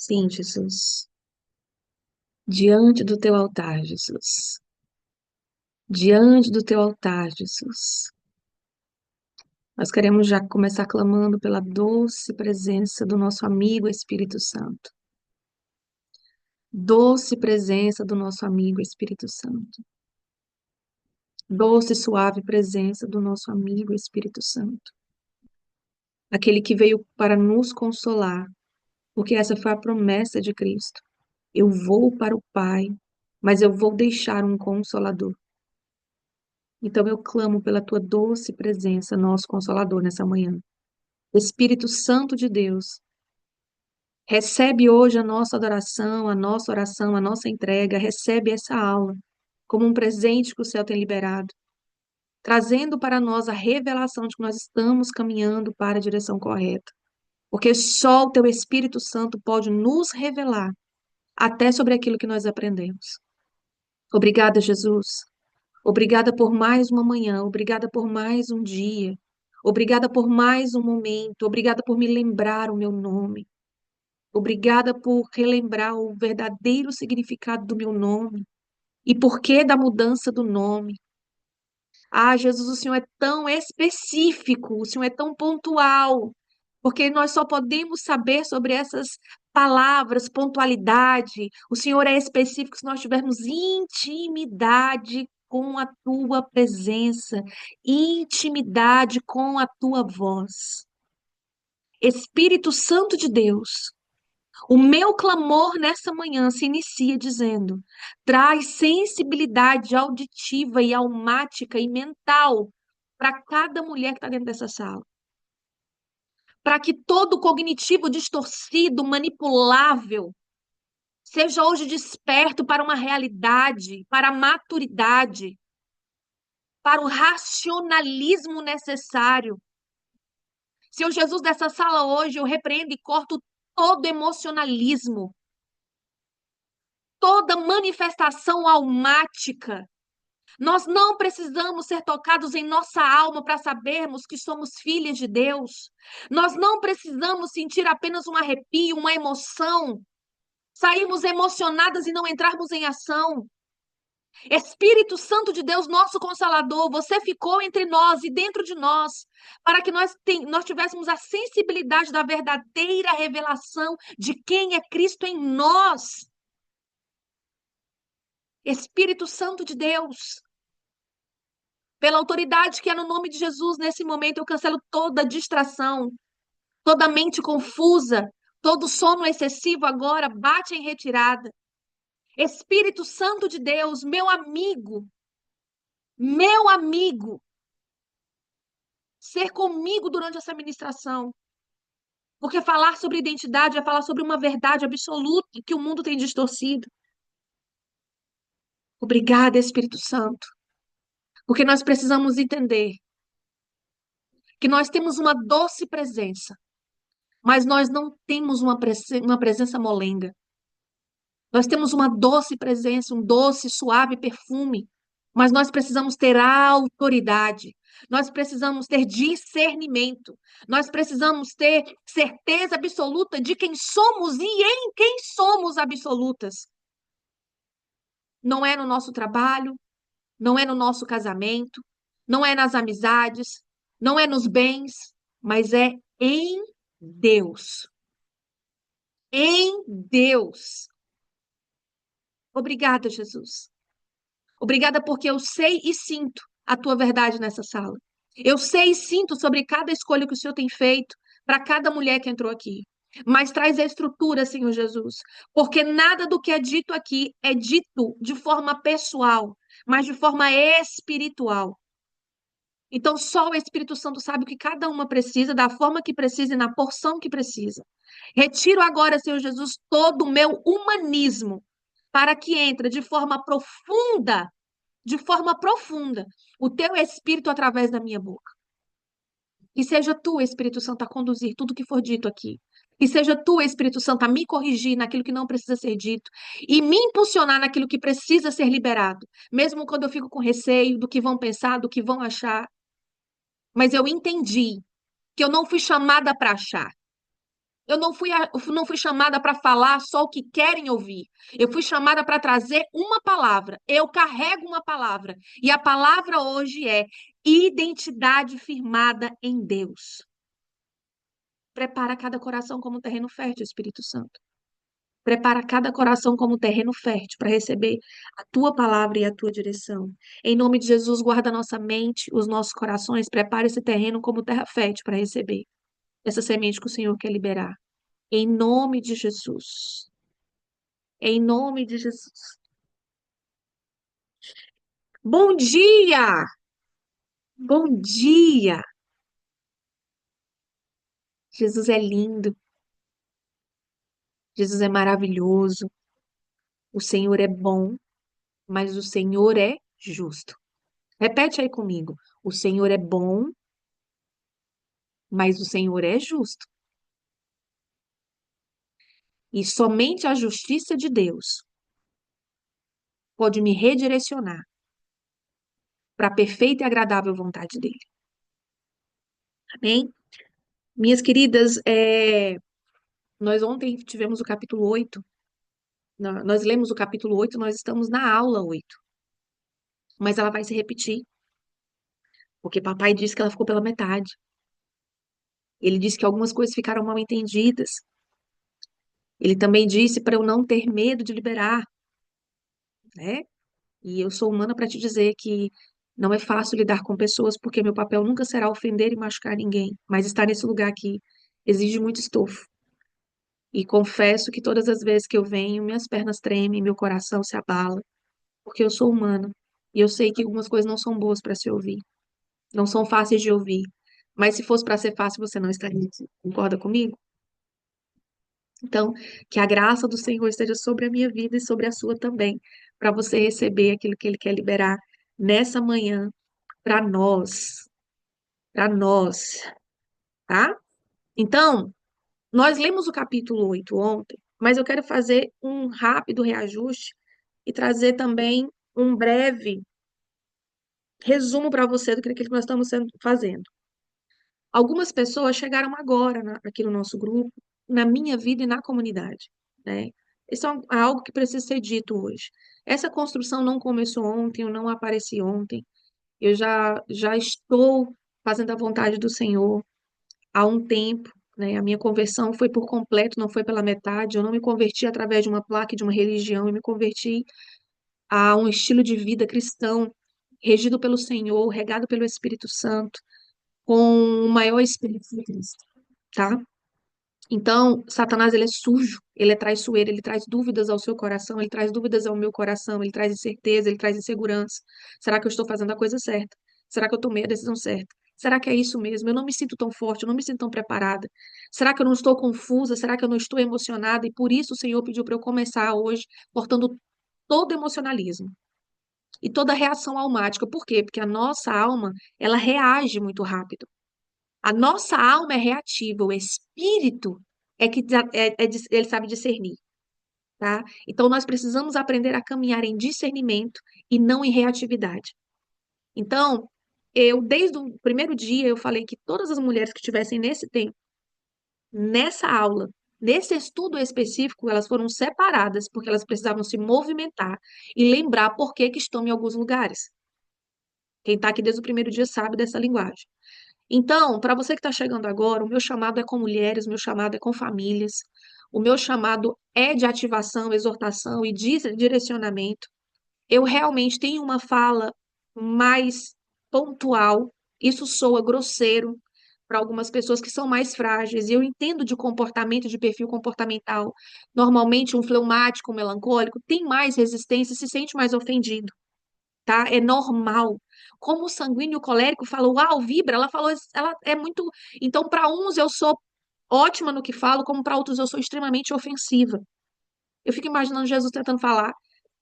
Sim, Jesus. Diante do teu altar, Jesus. Diante do teu altar, Jesus. Nós queremos já começar clamando pela doce presença do nosso amigo Espírito Santo. Doce presença do nosso amigo Espírito Santo. Doce e suave presença do nosso amigo Espírito Santo. Aquele que veio para nos consolar, porque essa foi a promessa de Cristo. Eu vou para o Pai, mas eu vou deixar um consolador. Então eu clamo pela tua doce presença, nosso consolador, nessa manhã. Espírito Santo de Deus, recebe hoje a nossa adoração, a nossa oração, a nossa entrega, recebe essa aula como um presente que o céu tem liberado, trazendo para nós a revelação de que nós estamos caminhando para a direção correta. Porque só o teu Espírito Santo pode nos revelar até sobre aquilo que nós aprendemos. Obrigada, Jesus. Obrigada por mais uma manhã, obrigada por mais um dia, obrigada por mais um momento, obrigada por me lembrar o meu nome, obrigada por relembrar o verdadeiro significado do meu nome e por que da mudança do nome. Ah, Jesus, o Senhor é tão específico, o Senhor é tão pontual, porque nós só podemos saber sobre essas palavras, pontualidade. O Senhor é específico se nós tivermos intimidade com a tua presença, intimidade com a tua voz. Espírito Santo de Deus, o meu clamor nessa manhã se inicia dizendo: traz sensibilidade auditiva e almática e mental para cada mulher que está dentro dessa sala. Para que todo cognitivo distorcido, manipulável, seja hoje desperto para uma realidade, para a maturidade, para o racionalismo necessário. Senhor Jesus, dessa sala hoje eu repreendo e corto todo emocionalismo, toda manifestação almática. Nós não precisamos ser tocados em nossa alma para sabermos que somos filhas de Deus. Nós não precisamos sentir apenas um arrepio, uma emoção, sairmos emocionadas e não entrarmos em ação. Espírito Santo de Deus, nosso Consolador, você ficou entre nós e dentro de nós, para que nós tivéssemos a sensibilidade da verdadeira revelação de quem é Cristo em nós. Espírito Santo de Deus, pela autoridade que é no nome de Jesus, nesse momento eu cancelo toda distração, toda mente confusa, todo sono excessivo agora bate em retirada. Espírito Santo de Deus, meu amigo, ser comigo durante essa ministração. Porque falar sobre identidade é falar sobre uma verdade absoluta que o mundo tem distorcido. Obrigada, Espírito Santo, porque nós precisamos entender que nós temos uma doce presença, mas nós não temos uma presença molenga. Nós temos uma doce presença, um doce, suave perfume, mas nós precisamos ter autoridade, nós precisamos ter discernimento, nós precisamos ter certeza absoluta de quem somos e em quem somos absolutas. Não é no nosso trabalho, não é no nosso casamento, não é nas amizades, não é nos bens, mas é em Deus. Em Deus. Obrigada, Jesus. Obrigada porque eu sei e sinto a tua verdade nessa sala. Eu sei e sinto sobre cada escolha que o Senhor tem feito para cada mulher que entrou aqui. Mas traz a estrutura, Senhor Jesus, porque nada do que é dito aqui é dito de forma pessoal, mas de forma espiritual. Então, só o Espírito Santo sabe o que cada uma precisa, da forma que precisa e na porção que precisa. Retiro agora, Senhor Jesus, todo o meu humanismo para que entre de forma profunda, o teu Espírito através da minha boca. E seja tu, Espírito Santo, a conduzir tudo que for dito aqui. E seja tu, Espírito Santo, a me corrigir naquilo que não precisa ser dito e me impulsionar naquilo que precisa ser liberado, mesmo quando eu fico com receio do que vão pensar, do que vão achar. Mas eu entendi que eu não fui chamada para achar. Eu não fui chamada para falar só o que querem ouvir. Eu fui chamada para trazer uma palavra. Eu carrego uma palavra. E a palavra hoje é identidade firmada em Deus. Prepara cada coração como terreno fértil, Espírito Santo. Prepara cada coração como terreno fértil para receber a tua palavra e a tua direção. Em nome de Jesus, guarda a nossa mente, os nossos corações. Prepara esse terreno como terra fértil para receber essa semente que o Senhor quer liberar. Em nome de Jesus. Em nome de Jesus. Bom dia! Bom dia! Jesus é lindo. Jesus é maravilhoso. O Senhor é bom, mas o Senhor é justo. Repete aí comigo. O Senhor é bom, mas o Senhor é justo. E somente a justiça de Deus pode me redirecionar para a perfeita e agradável vontade dele. Amém? Minhas queridas, nós ontem tivemos o capítulo 8. Nós lemos o capítulo 8. Nós estamos na aula 8. Mas ela vai se repetir, porque papai disse que ela ficou pela metade. Ele disse que algumas coisas ficaram mal entendidas. Ele também disse para eu não ter medo de liberar, né? E eu sou humana para te dizer que não é fácil lidar com pessoas, porque meu papel nunca será ofender e machucar ninguém, mas estar nesse lugar aqui exige muito estofo. E confesso que todas as vezes que eu venho, minhas pernas tremem, meu coração se abala, porque eu sou humana. E eu sei que algumas coisas não são boas para se ouvir, não são fáceis de ouvir. Mas se fosse para ser fácil, você não estaria aqui. Concorda comigo? Então, que a graça do Senhor esteja sobre a minha vida e sobre a sua também, para você receber aquilo que Ele quer liberar nessa manhã para para nós, tá? Então, nós lemos o capítulo 8 ontem, mas eu quero fazer um rápido reajuste e trazer também um breve resumo para você do que nós estamos fazendo. Algumas pessoas chegaram agora aqui no nosso grupo, na minha vida e na comunidade, né? Isso é algo que precisa ser dito hoje. Essa construção não começou ontem, eu não apareci ontem. Eu já estou fazendo a vontade do Senhor há um tempo, né? A minha conversão foi por completo, não foi pela metade. Eu não me converti através de uma placa de uma religião, eu me converti a um estilo de vida cristão, regido pelo Senhor, regado pelo Espírito Santo, com o maior Espírito de Cristo, tá? Então, Satanás, ele é sujo, ele é traiçoeiro, ele traz dúvidas ao seu coração, ele traz dúvidas ao meu coração, ele traz incerteza, ele traz insegurança. Será que eu estou fazendo a coisa certa? Será que eu tomei a decisão certa? Será que é isso mesmo? Eu não me sinto tão forte, eu não me sinto tão preparada. Será que eu não estou confusa? Será que eu não estou emocionada? E por isso o Senhor pediu para eu começar hoje cortando todo emocionalismo e toda reação almática. Por quê? Porque a nossa alma, ela reage muito rápido. A nossa alma é reativa, o espírito é que ele sabe discernir, tá? Então nós precisamos aprender a caminhar em discernimento e não em reatividade. Então, eu desde o primeiro dia eu falei que todas as mulheres que estivessem nesse tempo, nessa aula, nesse estudo específico, elas foram separadas porque elas precisavam se movimentar e lembrar por que que estão em alguns lugares. Quem está aqui desde o primeiro dia sabe dessa linguagem. Então, para você que está chegando agora, o meu chamado é com mulheres, o meu chamado é com famílias, o meu chamado é de ativação, exortação e direcionamento. Eu realmente tenho uma fala mais pontual, isso soa grosseiro para algumas pessoas que são mais frágeis, e eu entendo de comportamento, de perfil comportamental. Normalmente, um fleumático, um melancólico, tem mais resistência e se sente mais ofendido, tá? É normal. Como o sanguíneo colérico falou, uau, vibra, ela falou, ela é muito. Então, para uns eu sou ótima no que falo, como para outros eu sou extremamente ofensiva. Eu fico imaginando Jesus tentando falar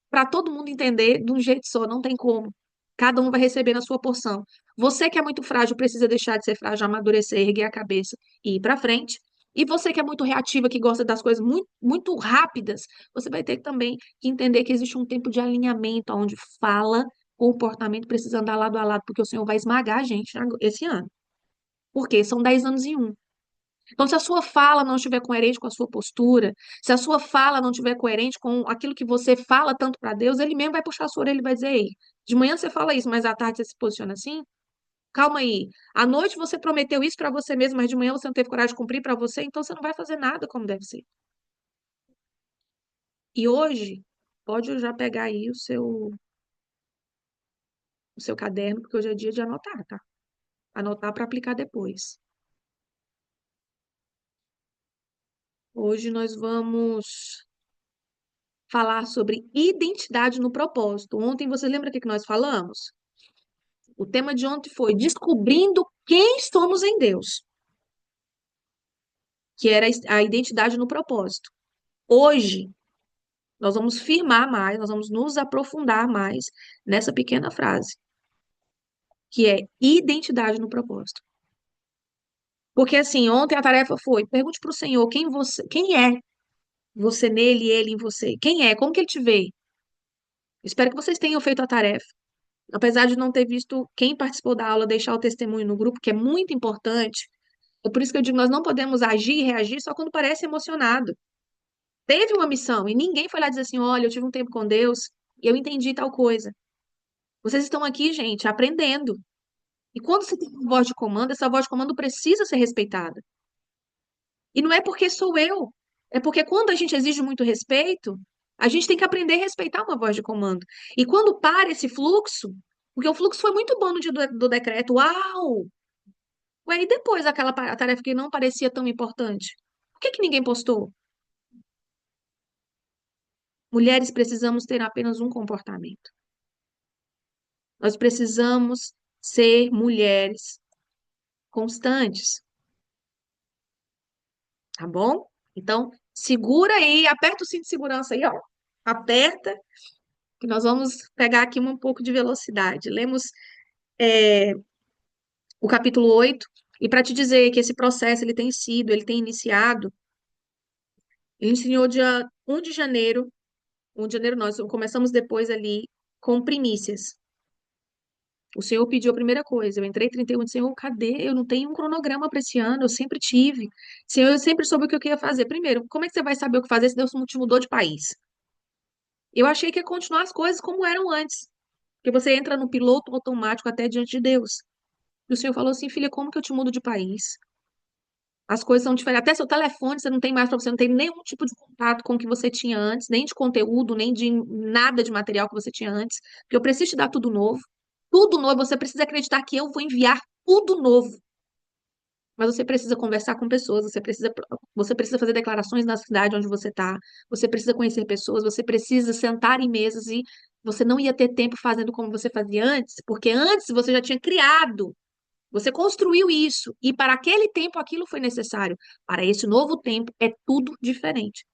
para todo mundo entender de um jeito só, não tem como. Cada um vai receber na sua porção. Você que é muito frágil precisa deixar de ser frágil, amadurecer, erguer a cabeça e ir para frente. E você que é muito reativa, que gosta das coisas muito, muito rápidas, você vai ter também que entender que existe um tempo de alinhamento, onde fala, comportamento precisa andar lado a lado, porque o Senhor vai esmagar a gente esse ano. Porque são 10 anos em um. Então, se a sua fala não estiver coerente com a sua postura, se a sua fala não estiver coerente com aquilo que você fala tanto para Deus, ele mesmo vai puxar a sua orelha e vai dizer: Ei, de manhã você fala isso, mas à tarde você se posiciona assim? Calma aí. À noite você prometeu isso para você mesmo, mas de manhã você não teve coragem de cumprir para você, então você não vai fazer nada como deve ser. E hoje, pode já pegar aí o seu caderno, porque hoje é dia de anotar, tá? Anotar para aplicar depois. Hoje nós vamos falar sobre identidade no propósito. Ontem, você lembra o que que nós falamos? O tema de ontem foi descobrindo quem somos em Deus, que era a identidade no propósito. Hoje, nós vamos firmar mais, nós vamos nos aprofundar mais nessa pequena frase, que é identidade no propósito. Porque assim, ontem a tarefa foi, pergunte para o Senhor quem é você nele e ele em você. Quem é? Como que ele te vê? Espero que vocês tenham feito a tarefa. Apesar de não ter visto quem participou da aula deixar o testemunho no grupo, que é muito importante. É por isso que eu digo, nós não podemos agir e reagir só quando parece emocionado. Teve uma missão e ninguém foi lá dizer assim, olha, eu tive um tempo com Deus e eu entendi tal coisa. Vocês estão aqui, gente, aprendendo. E quando você tem uma voz de comando, essa voz de comando precisa ser respeitada. E não é porque sou eu, é porque quando a gente exige muito respeito, a gente tem que aprender a respeitar uma voz de comando. E quando para esse fluxo, porque o fluxo foi muito bom no dia do decreto, uau! Ué, e depois aquela tarefa que não parecia tão importante? Por que que ninguém postou? Mulheres precisamos ter apenas um comportamento. Nós precisamos ser mulheres constantes, tá bom? Então, segura aí, aperta o cinto de segurança aí, ó. Aperta, que nós vamos pegar aqui um pouco de velocidade. Lemos, é, o capítulo 8 e para te dizer que esse processo ele tem iniciado, ele iniciou dia 1 de janeiro. 1 de janeiro nós começamos depois ali com primícias. O Senhor pediu a primeira coisa. Eu entrei 31 de Senhor, cadê? Eu não tenho um cronograma para esse ano, eu sempre tive. Senhor, eu sempre soube o que eu queria fazer. Primeiro, como é que você vai saber o que fazer se Deus não te mudou de país? Eu achei que ia continuar as coisas como eram antes. Porque você entra no piloto automático até diante de Deus. E o Senhor falou assim, filha, como que eu te mudo de país? As coisas são diferentes. Até seu telefone você não tem mais para você, não tem nenhum tipo de contato com o que você tinha antes, nem de conteúdo, nem de nada de material que você tinha antes. Porque eu preciso te dar tudo novo. Tudo novo, você precisa acreditar que eu vou enviar tudo novo. Mas você precisa conversar com pessoas, você precisa fazer declarações na cidade onde você está, você precisa conhecer pessoas, você precisa sentar em mesas e você não ia ter tempo fazendo como você fazia antes, porque antes você já tinha criado, você construiu isso, e para aquele tempo aquilo foi necessário. Para esse novo tempo é tudo diferente.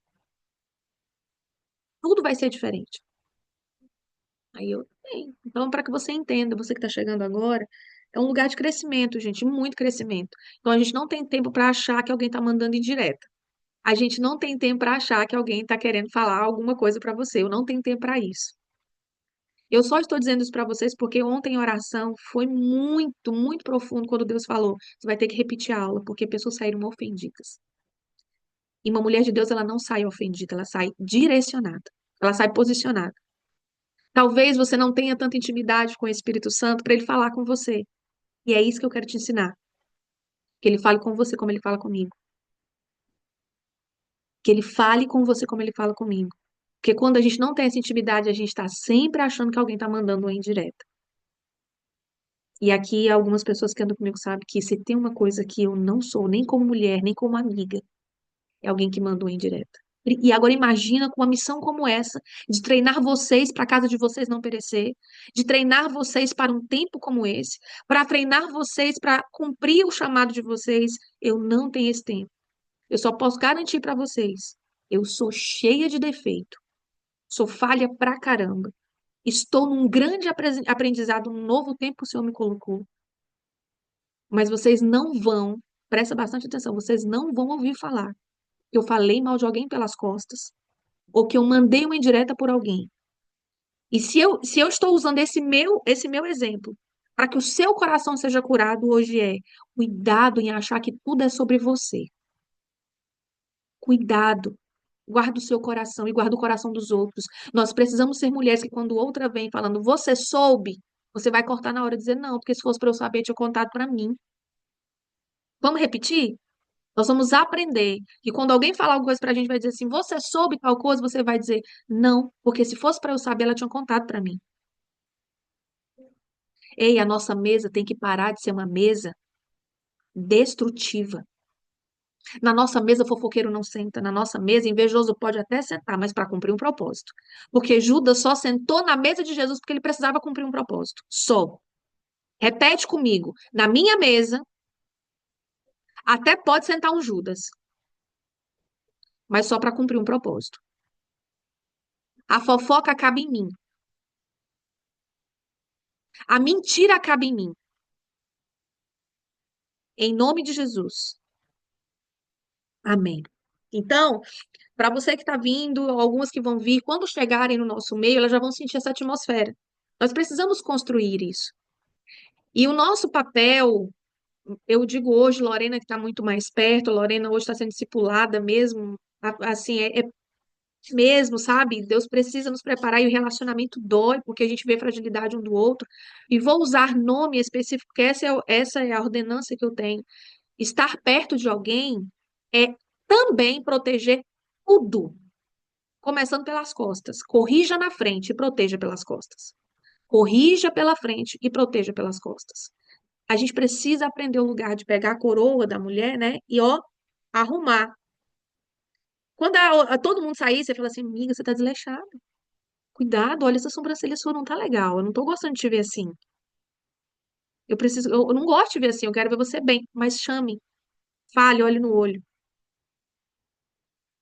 Tudo vai ser diferente. Aí eu tenho. Então, para que você entenda, você que está chegando agora, é um lugar de crescimento, gente, muito crescimento. Então, a gente não tem tempo para achar que alguém está mandando indireta. A gente não tem tempo para achar que alguém está querendo falar alguma coisa para você. Eu não tenho tempo para isso. Eu só estou dizendo isso para vocês porque ontem a oração foi muito, muito profundo quando Deus falou: você vai ter que repetir a aula, porque pessoas saíram ofendidas. E uma mulher de Deus, ela não sai ofendida, ela sai direcionada, ela sai posicionada. Talvez você não tenha tanta intimidade com o Espírito Santo para ele falar com você. E é isso que eu quero te ensinar. Que ele fale com você como ele fala comigo. Que ele fale com você como ele fala comigo. Porque quando a gente não tem essa intimidade, a gente está sempre achando que alguém está mandando uma indireta. E aqui algumas pessoas que andam comigo sabem que se tem uma coisa que eu não sou, nem como mulher, nem como amiga, é alguém que mandou indireta. E agora imagina com uma missão como essa, de treinar vocês para a casa de vocês não perecer, de treinar vocês para um tempo como esse, para treinar vocês para cumprir o chamado de vocês. Eu não tenho esse tempo. Eu só posso garantir para vocês, eu sou cheia de defeito, sou falha pra caramba. Estou num grande aprendizado, num novo tempo que o Senhor me colocou. Mas vocês não vão, presta bastante atenção, vocês não vão ouvir falar que eu falei mal de alguém pelas costas, ou que eu mandei uma indireta por alguém. E se eu estou usando esse meu exemplo para que o seu coração seja curado hoje cuidado em achar que tudo é sobre você. Cuidado. Guarda o seu coração e guarda o coração dos outros. Nós precisamos ser mulheres que, quando outra vem falando, você soube, você vai cortar na hora e dizer, não, porque se fosse para eu saber, tinha contado para mim. Vamos repetir? Nós vamos aprender que quando alguém falar alguma coisa pra gente, vai dizer assim, você soube tal coisa, você vai dizer, não, porque se fosse para eu saber, ela tinha contado para mim. Ei, a nossa mesa tem que parar de ser uma mesa destrutiva. Na nossa mesa, fofoqueiro não senta. Na nossa mesa, invejoso pode até sentar, mas para cumprir um propósito. Porque Judas só sentou na mesa de Jesus porque ele precisava cumprir um propósito. Só. Repete comigo. Na minha mesa, até pode sentar um Judas, mas só para cumprir um propósito. A fofoca acaba em mim. A mentira acaba em mim. Em nome de Jesus. Amém. Então, para você que está vindo, algumas que vão vir, quando chegarem no nosso meio, elas já vão sentir essa atmosfera. Nós precisamos construir isso. E o nosso papel, eu digo hoje, Lorena que está muito mais perto, Lorena hoje está sendo discipulada mesmo, assim, é mesmo, sabe? Deus precisa nos preparar e o relacionamento dói, porque a gente vê fragilidade um do outro. E vou usar nome específico, porque essa é a ordenança que eu tenho. Estar perto de alguém é também proteger tudo, começando pelas costas. Corrija na frente e proteja pelas costas. Corrija pela frente e proteja pelas costas. A gente precisa aprender o lugar de pegar a coroa da mulher, né? E ó, arrumar. Quando todo mundo sair, você fala assim, amiga, você tá desleixada. Cuidado, olha, essa sobrancelha sua não tá legal. Eu não tô gostando de te ver assim. Eu não gosto de ver assim, eu quero ver você bem. Mas chame, fale, olhe no olho.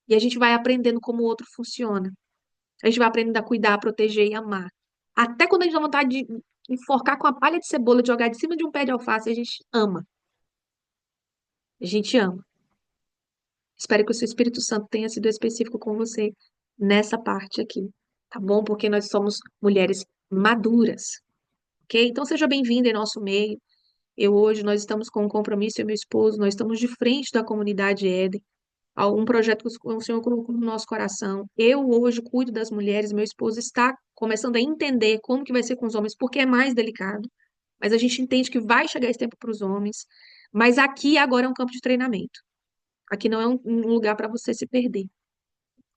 E a gente vai aprendendo como o outro funciona. A gente vai aprendendo a cuidar, proteger e amar. Até quando a gente dá vontade de enforcar com a palha de cebola, de jogar de cima de um pé de alface, a gente ama. A gente ama. Espero que o seu Espírito Santo tenha sido específico com você nessa parte aqui, tá bom? Porque nós somos mulheres maduras, ok? Então seja bem-vinda em nosso meio. Nós estamos com um compromisso, eu e meu esposo, nós estamos de frente da comunidade Éden, um projeto que o Senhor colocou no nosso coração. Eu hoje cuido das mulheres, meu esposo está começando a entender como que vai ser com os homens, porque é mais delicado. Mas a gente entende que vai chegar esse tempo para os homens. Mas aqui agora é um campo de treinamento. Aqui não é um lugar para você se perder,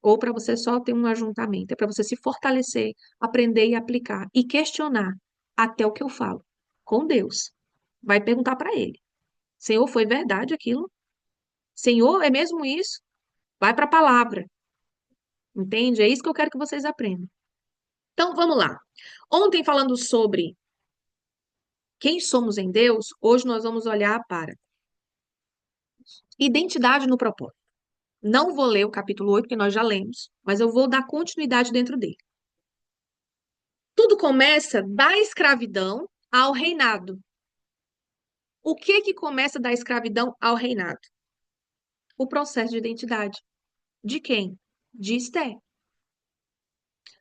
ou para você só ter um ajuntamento. É para você se fortalecer, aprender e aplicar e questionar até o que eu falo com Deus. Vai perguntar para ele: Senhor, foi verdade aquilo? Senhor, é mesmo isso? Vai para a palavra. Entende? É isso que eu quero que vocês aprendam. Então, vamos lá. Ontem, falando sobre quem somos em Deus, hoje nós vamos olhar para identidade no propósito. Não vou ler o capítulo 8 que nós já lemos, mas eu vou dar continuidade dentro dele. Tudo começa da escravidão ao reinado. O que que começa da escravidão ao reinado? O processo de identidade. De quem? De Esté.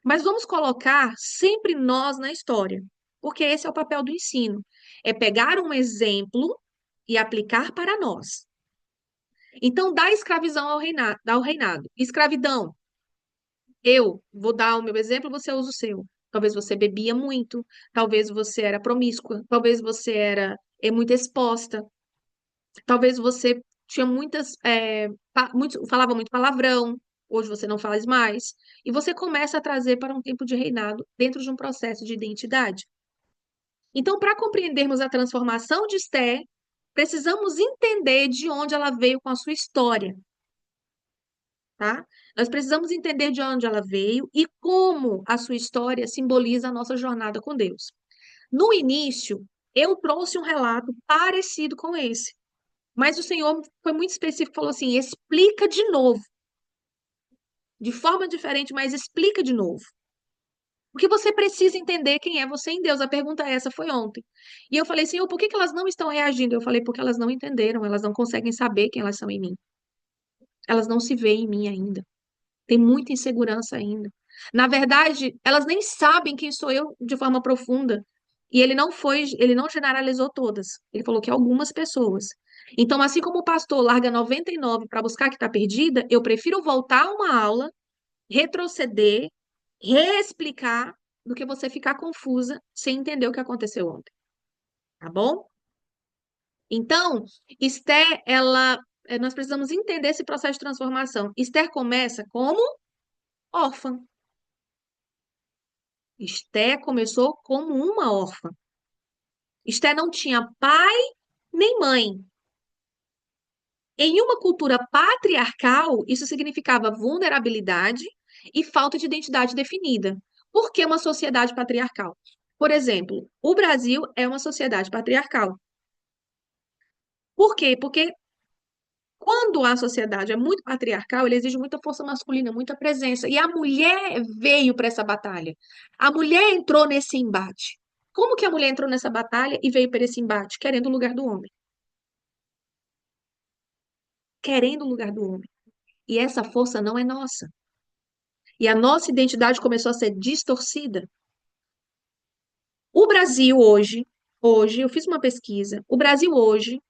Mas vamos colocar sempre nós na história, porque esse é o papel do ensino. É pegar um exemplo e aplicar para nós. Então, da escravidão ao reinado. Escravidão. Eu vou dar o meu exemplo, você usa o seu. Talvez você bebia muito, talvez você era promíscua, talvez você era muito exposta, talvez você tinha falava muito palavrão, hoje você não faz mais, e você começa a trazer para um tempo de reinado dentro de um processo de identidade. Então, para compreendermos a transformação de Esther, precisamos entender de onde ela veio com a sua história, tá? Nós precisamos entender de onde ela veio e como a sua história simboliza a nossa jornada com Deus. No início, eu trouxe um relato parecido com esse, mas o Senhor foi muito específico, falou assim: explica de novo, de forma diferente, mas explica de novo. Porque você precisa entender quem é você em Deus. A pergunta essa foi ontem. E eu falei, Senhor, por que que elas não estão reagindo? Eu falei, porque elas não entenderam, elas não conseguem saber quem elas são em mim. Elas não se veem em mim ainda. Tem muita insegurança ainda. Na verdade, elas nem sabem quem sou eu de forma profunda. E ele não generalizou todas. Ele falou que algumas pessoas. Então, assim como o pastor larga 99 para buscar a que está perdida, eu prefiro voltar a uma aula, retroceder, reexplicar, do que você ficar confusa sem entender o que aconteceu ontem, tá bom? Então, Esther, nós precisamos entender esse processo de transformação. Esther começa como órfã. Esther começou como uma órfã. Esther não tinha pai nem mãe. Em uma cultura patriarcal, isso significava vulnerabilidade e falta de identidade definida. Por que uma sociedade patriarcal? Por exemplo, o Brasil é uma sociedade patriarcal. Por quê? Porque quando a sociedade é muito patriarcal, ele exige muita força masculina, muita presença. E a mulher veio para essa batalha. A mulher entrou nesse embate. Como que a mulher entrou nessa batalha e veio para esse embate? Querendo o lugar do homem. Querendo o lugar do homem. E essa força não é nossa. E a nossa identidade começou a ser distorcida. O Brasil hoje, eu fiz uma pesquisa, o Brasil hoje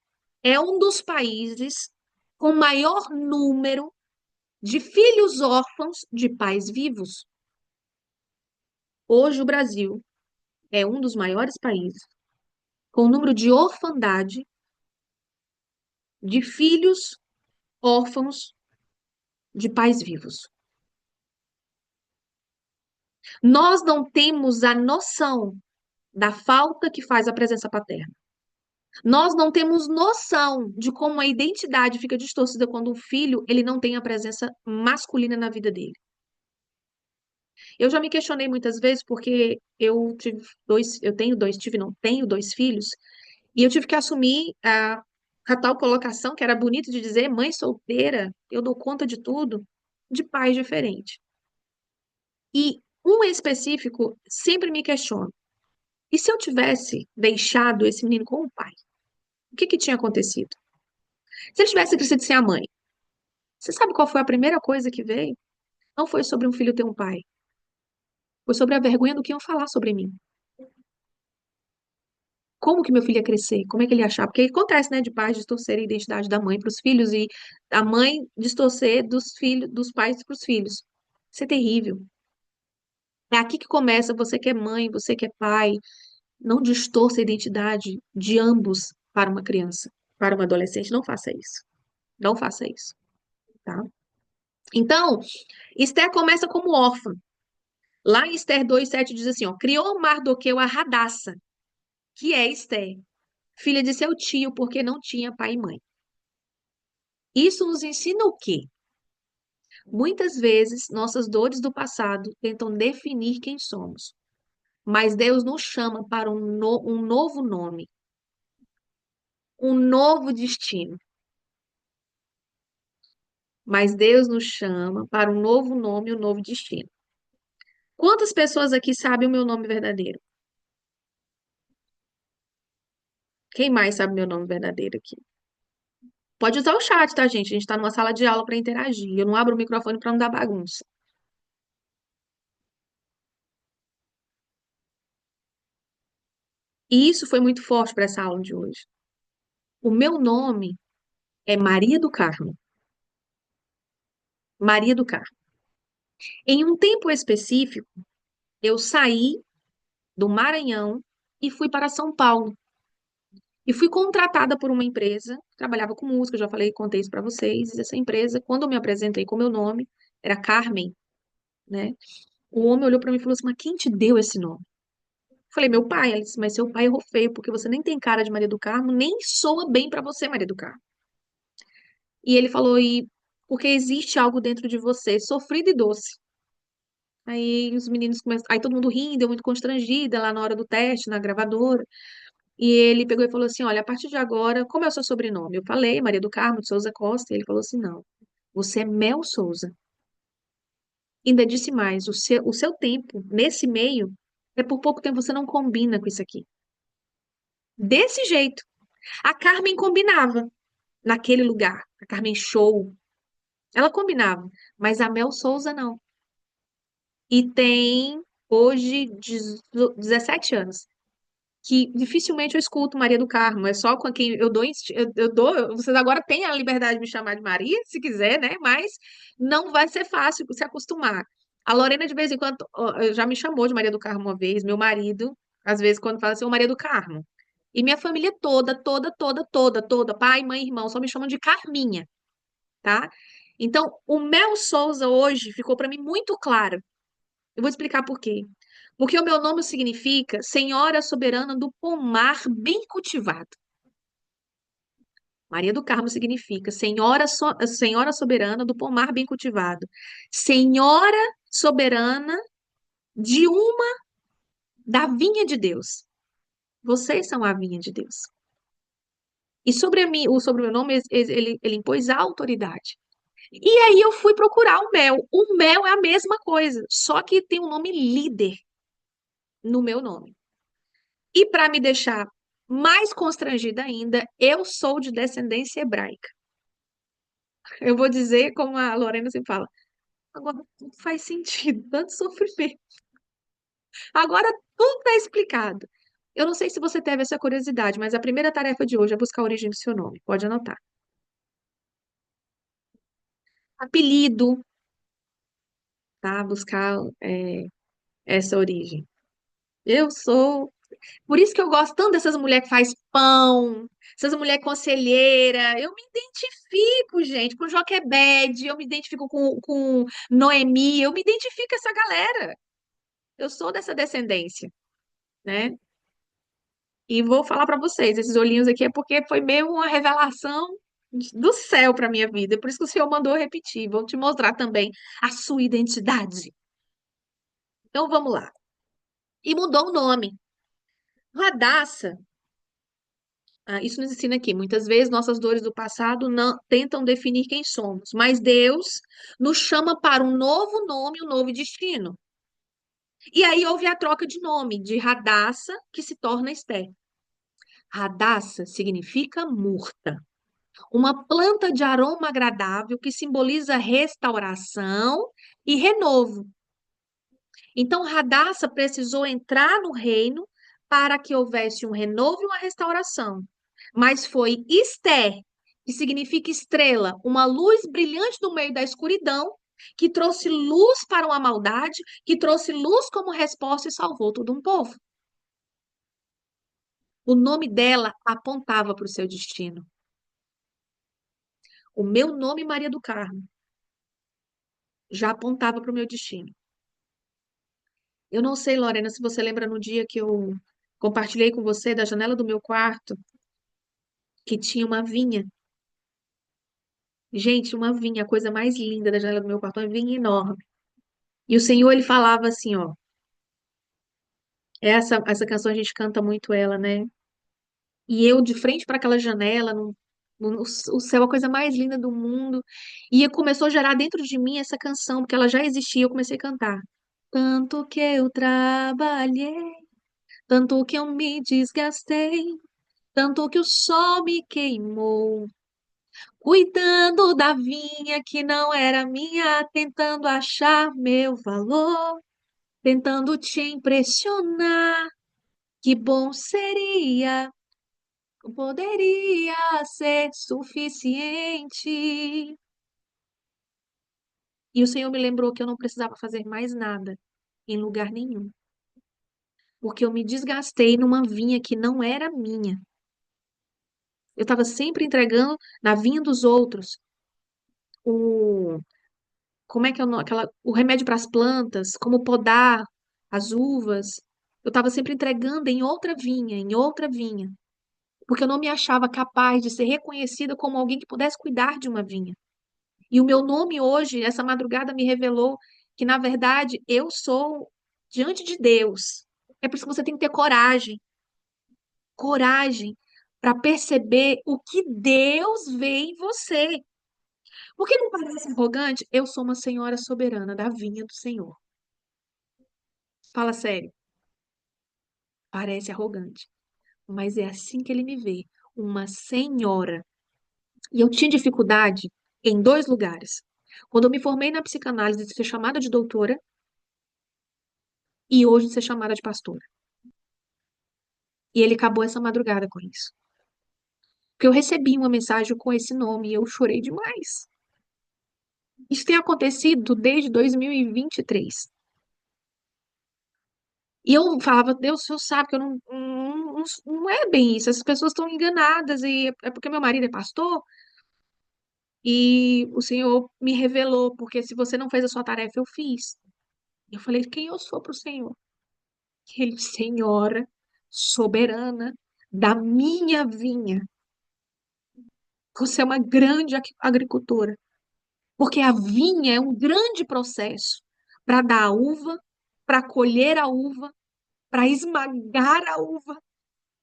é um dos países com maior número de filhos órfãos de pais vivos. Hoje o Brasil é um dos maiores países com o número de orfandade de filhos órfãos de pais vivos. Nós não temos a noção da falta que faz a presença paterna. Nós não temos noção de como a identidade fica distorcida quando o filho ele não tem a presença masculina na vida dele. Eu já me questionei muitas vezes porque eu tenho dois, tive não, tenho dois filhos e eu tive que assumir a tal colocação que era bonito de dizer, mãe solteira, eu dou conta de tudo, de pais diferentes. E um em específico sempre me questiona. E se eu tivesse deixado esse menino com o pai? O que que tinha acontecido? Se ele tivesse crescido sem a mãe? Você sabe qual foi a primeira coisa que veio? Não foi sobre um filho ter um pai. Foi sobre a vergonha do que iam falar sobre mim. Como que meu filho ia crescer? Como é que ele ia achar? Porque acontece, né, de pais distorcerem a identidade da mãe para os filhos e a mãe distorcer dos filhos, dos pais para os filhos. Isso é terrível. É aqui que começa, você que é mãe, você que é pai, não distorça a identidade de ambos para uma criança, para uma adolescente. Não faça isso. Não faça isso, tá? Então, Esther começa como órfã. Lá em Esther 2:7 diz assim, ó, criou Mardoqueu a Radassa, que é Esther, filha de seu tio, porque não tinha pai e mãe. Isso nos ensina o quê? Muitas vezes, nossas dores do passado tentam definir quem somos, mas Deus nos chama para um novo nome, um novo destino. Mas Deus nos chama para um novo nome e um novo destino. Quantas pessoas aqui sabem o meu nome verdadeiro? Quem mais sabe o meu nome verdadeiro aqui? Pode usar o chat, tá, gente? A gente está numa sala de aula para interagir. Eu não abro o microfone para não dar bagunça. E isso foi muito forte para essa aula de hoje. O meu nome é Maria do Carmo. Maria do Carmo. Em um tempo específico, eu saí do Maranhão e fui para São Paulo. E fui contratada por uma empresa que trabalhava com música, eu já falei, contei isso para vocês. E essa empresa, quando eu me apresentei com meu nome, era Carmen, né? O homem olhou para mim e falou assim: Mas quem te deu esse nome? Eu falei: Meu pai. Ela disse: Mas seu pai errou feio, porque você nem tem cara de Maria do Carmo, nem soa bem para você, Maria do Carmo. E ele falou: E porque existe algo dentro de você, sofrido e doce. Aí os meninos começaram, aí todo mundo rindo, eu muito constrangida lá na hora do teste, na gravadora. E ele pegou e falou assim: Olha, a partir de agora, como é o seu sobrenome? Eu falei, Maria do Carmo de Souza Costa. E ele falou assim: Não, você é Mel Souza. Ainda disse mais: o seu tempo nesse meio é por pouco tempo, você não combina com isso aqui. Desse jeito. A Carmen combinava naquele lugar. A Carmen Show. Ela combinava. Mas a Mel Souza não. E tem hoje 17 anos. que dificilmente eu escuto Maria do Carmo, é só com quem eu dou, vocês agora têm a liberdade de me chamar de Maria, se quiser, né? Mas não vai ser fácil se acostumar. A Lorena, de vez em quando, ó, já me chamou de Maria do Carmo uma vez, meu marido, às vezes, quando fala assim, ô Maria do Carmo. E minha família toda, pai, mãe, irmão, só me chamam de Carminha, tá? Então, o Mel Souza hoje ficou para mim muito claro. Eu vou explicar por quê. Porque o meu nome significa Senhora Soberana do Pomar Bem Cultivado. Maria do Carmo significa Senhora Soberana do Pomar Bem Cultivado. Senhora Soberana de uma da vinha de Deus. Vocês são a vinha de Deus. E sobre a mim, sobre o meu nome, ele impôs a autoridade. E aí eu fui procurar o Mel. O Mel é a mesma coisa, só que tem o nome líder no meu nome. E para me deixar mais constrangida ainda, eu sou de descendência hebraica. Eu vou dizer como a Lorena sempre fala, agora tudo faz sentido, tanto sofrimento. Agora tudo está explicado. Eu não sei se você teve essa curiosidade, mas a primeira tarefa de hoje é buscar a origem do seu nome. Pode anotar. Apelido, tá? Buscar essa origem. Eu sou. Por isso que eu gosto tanto dessas mulheres que faz pão, essas mulheres conselheira. Eu me identifico, gente, com Joquebede, eu me identifico com Noemi, eu me identifico com essa galera. Eu sou dessa descendência, né? E vou falar para vocês, esses olhinhos aqui é porque foi meio uma revelação do céu para minha vida. Por isso que o Senhor mandou eu repetir. Vou te mostrar também a sua identidade. Então vamos lá. E mudou o nome. Radassa. Isso nos ensina aqui. Muitas vezes nossas dores do passado não tentam definir quem somos, mas Deus nos chama para um novo nome, um novo destino. E aí houve a troca de nome, de Radassa, que se torna Esté. Radassa significa murta, uma planta de aroma agradável que simboliza restauração e renovo. Então, Radassa precisou entrar no reino para que houvesse um renovo e uma restauração. Mas foi Esther, que significa estrela, uma luz brilhante no meio da escuridão, que trouxe luz para uma maldade, que trouxe luz como resposta e salvou todo um povo. O nome dela apontava para o seu destino. O meu nome, Maria do Carmo, já apontava para o meu destino. Eu não sei, Lorena, se você lembra no dia que eu compartilhei com você da janela do meu quarto, que tinha uma vinha. Gente, uma vinha, a coisa mais linda da janela do meu quarto, uma vinha enorme. E o Senhor, ele falava assim, ó, essa canção a gente canta muito ela, né? E eu de frente para aquela janela, o céu, a coisa mais linda do mundo, e começou a gerar dentro de mim essa canção, porque ela já existia, eu comecei a cantar. Tanto que eu trabalhei, tanto que eu me desgastei, tanto que o sol me queimou, cuidando da vinha que não era minha, tentando achar meu valor, tentando te impressionar. Que bom seria, poderia ser suficiente. E o Senhor me lembrou que eu não precisava fazer mais nada em lugar nenhum, porque eu me desgastei numa vinha que não era minha. Eu estava sempre entregando na vinha dos outros o como é que é o remédio para as plantas, como podar as uvas. Eu estava sempre entregando em outra vinha, porque eu não me achava capaz de ser reconhecida como alguém que pudesse cuidar de uma vinha. E o meu nome hoje, essa madrugada, me revelou que, na verdade, eu sou diante de Deus. É por isso que você tem que ter coragem, coragem para perceber o que Deus vê em você. Porque não parece arrogante? Eu sou uma senhora soberana da vinha do Senhor. Fala sério, parece arrogante, mas é assim que ele me vê, uma senhora. E eu tinha dificuldade em dois lugares. Quando eu me formei na psicanálise, de ser chamada de doutora e hoje de ser chamada de pastora. E ele acabou essa madrugada com isso. Porque eu recebi uma mensagem com esse nome e eu chorei demais. Isso tem acontecido desde 2023. E eu falava, Deus, o senhor sabe que eu não é bem isso. Essas pessoas estão enganadas e é porque meu marido é pastor e o senhor me revelou, porque se você não fez a sua tarefa, eu fiz. Eu falei, quem eu sou para o senhor? Ele, senhora soberana da minha vinha. Você é uma grande agricultora, porque a vinha é um grande processo para dar a uva, para colher a uva, para esmagar a uva.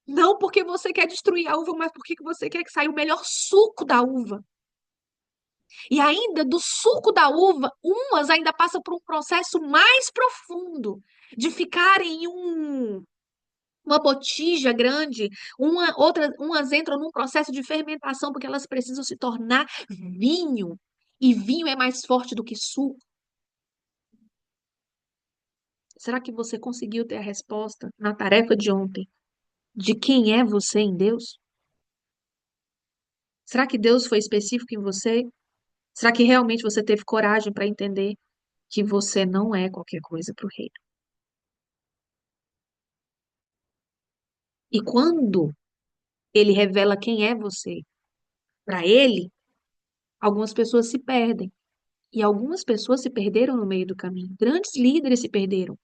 Não porque você quer destruir a uva, mas porque você quer que saia o melhor suco da uva. E ainda do suco da uva, umas ainda passam por um processo mais profundo de ficar em uma botija grande, umas entram num processo de fermentação porque elas precisam se tornar vinho. E vinho é mais forte do que suco. Será que você conseguiu ter a resposta na tarefa de ontem de quem é você em Deus? Será que Deus foi específico em você? Será que realmente você teve coragem para entender que você não é qualquer coisa para o reino? E quando ele revela quem é você para ele, algumas pessoas se perdem. E algumas pessoas se perderam no meio do caminho. Grandes líderes se perderam.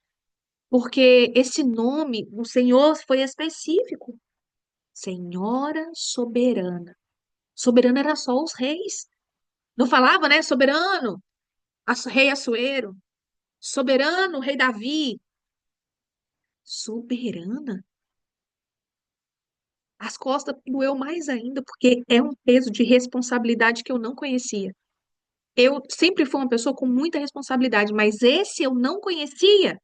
Porque esse nome, o Senhor foi específico. Senhora soberana. Soberano era só os reis. Não falava, né? Soberano, rei Assuero. Soberano, rei Davi. Soberana. As costas doeu mais ainda, porque é um peso de responsabilidade que eu não conhecia. Eu sempre fui uma pessoa com muita responsabilidade, mas esse eu não conhecia.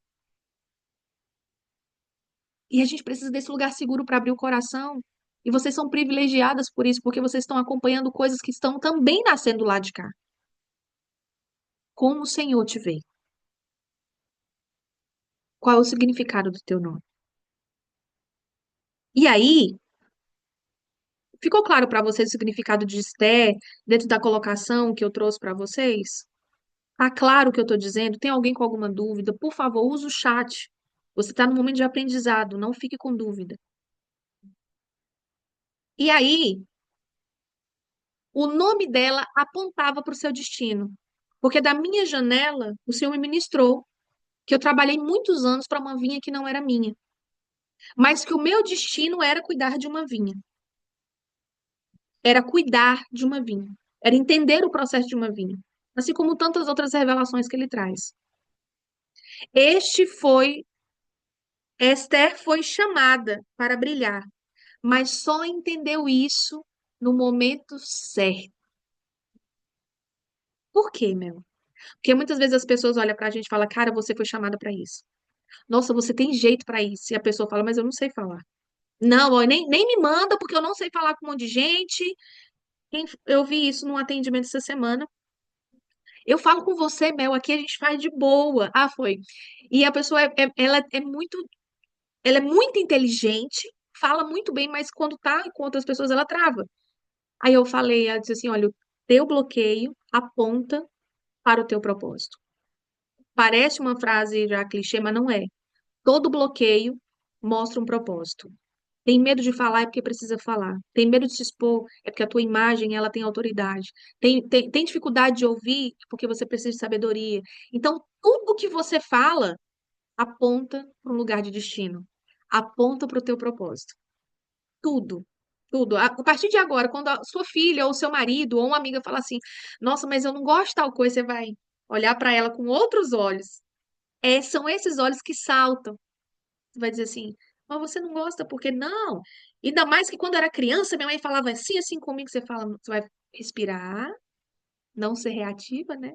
E a gente precisa desse lugar seguro para abrir o coração. E vocês são privilegiadas por isso, porque vocês estão acompanhando coisas que estão também nascendo lá de cá. Como o Senhor te vê? Qual é o significado do teu nome? E aí, ficou claro para vocês o significado de Esther dentro da colocação que eu trouxe para vocês? Tá claro o que eu estou dizendo? Tem alguém com alguma dúvida? Por favor, use o chat. Você está no momento de aprendizado, não fique com dúvida. E aí, o nome dela apontava para o seu destino. Porque da minha janela, o Senhor me ministrou que eu trabalhei muitos anos para uma vinha que não era minha, mas que o meu destino era cuidar de uma vinha, era cuidar de uma vinha, era entender o processo de uma vinha, assim como tantas outras revelações que ele traz. Este foi, Esther foi chamada para brilhar, mas só entendeu isso no momento certo. Por quê, meu? Porque muitas vezes as pessoas olham pra gente e falam, cara, você foi chamada para isso. Nossa, você tem jeito para isso. E a pessoa fala, mas eu não sei falar. Não, ó, nem me manda, porque eu não sei falar com um monte de gente. Eu vi isso num atendimento essa semana. Eu falo com você, Mel, aqui a gente faz de boa. Ah, foi. E a pessoa ela é muito inteligente, fala muito bem, mas quando tá com outras pessoas ela trava. Aí eu falei, ela disse assim, olha, o teu bloqueio aponta para o teu propósito. Parece uma frase já clichê, mas não é. Todo bloqueio mostra um propósito. Tem medo de falar é porque precisa falar. Tem medo de se expor é porque a tua imagem ela tem autoridade. Tem dificuldade de ouvir porque você precisa de sabedoria. Então, tudo que você fala aponta para um lugar de destino. Aponta para o teu propósito. Tudo. Tudo. A partir de agora, quando a sua filha ou seu marido ou uma amiga fala assim, nossa, mas eu não gosto de tal coisa, você vai olhar para ela com outros olhos. São esses olhos que saltam. Você vai dizer assim, mas você não gosta porque não? Ainda mais que quando eu era criança, minha mãe falava assim, assim comigo, você fala, você vai respirar, não ser reativa, né?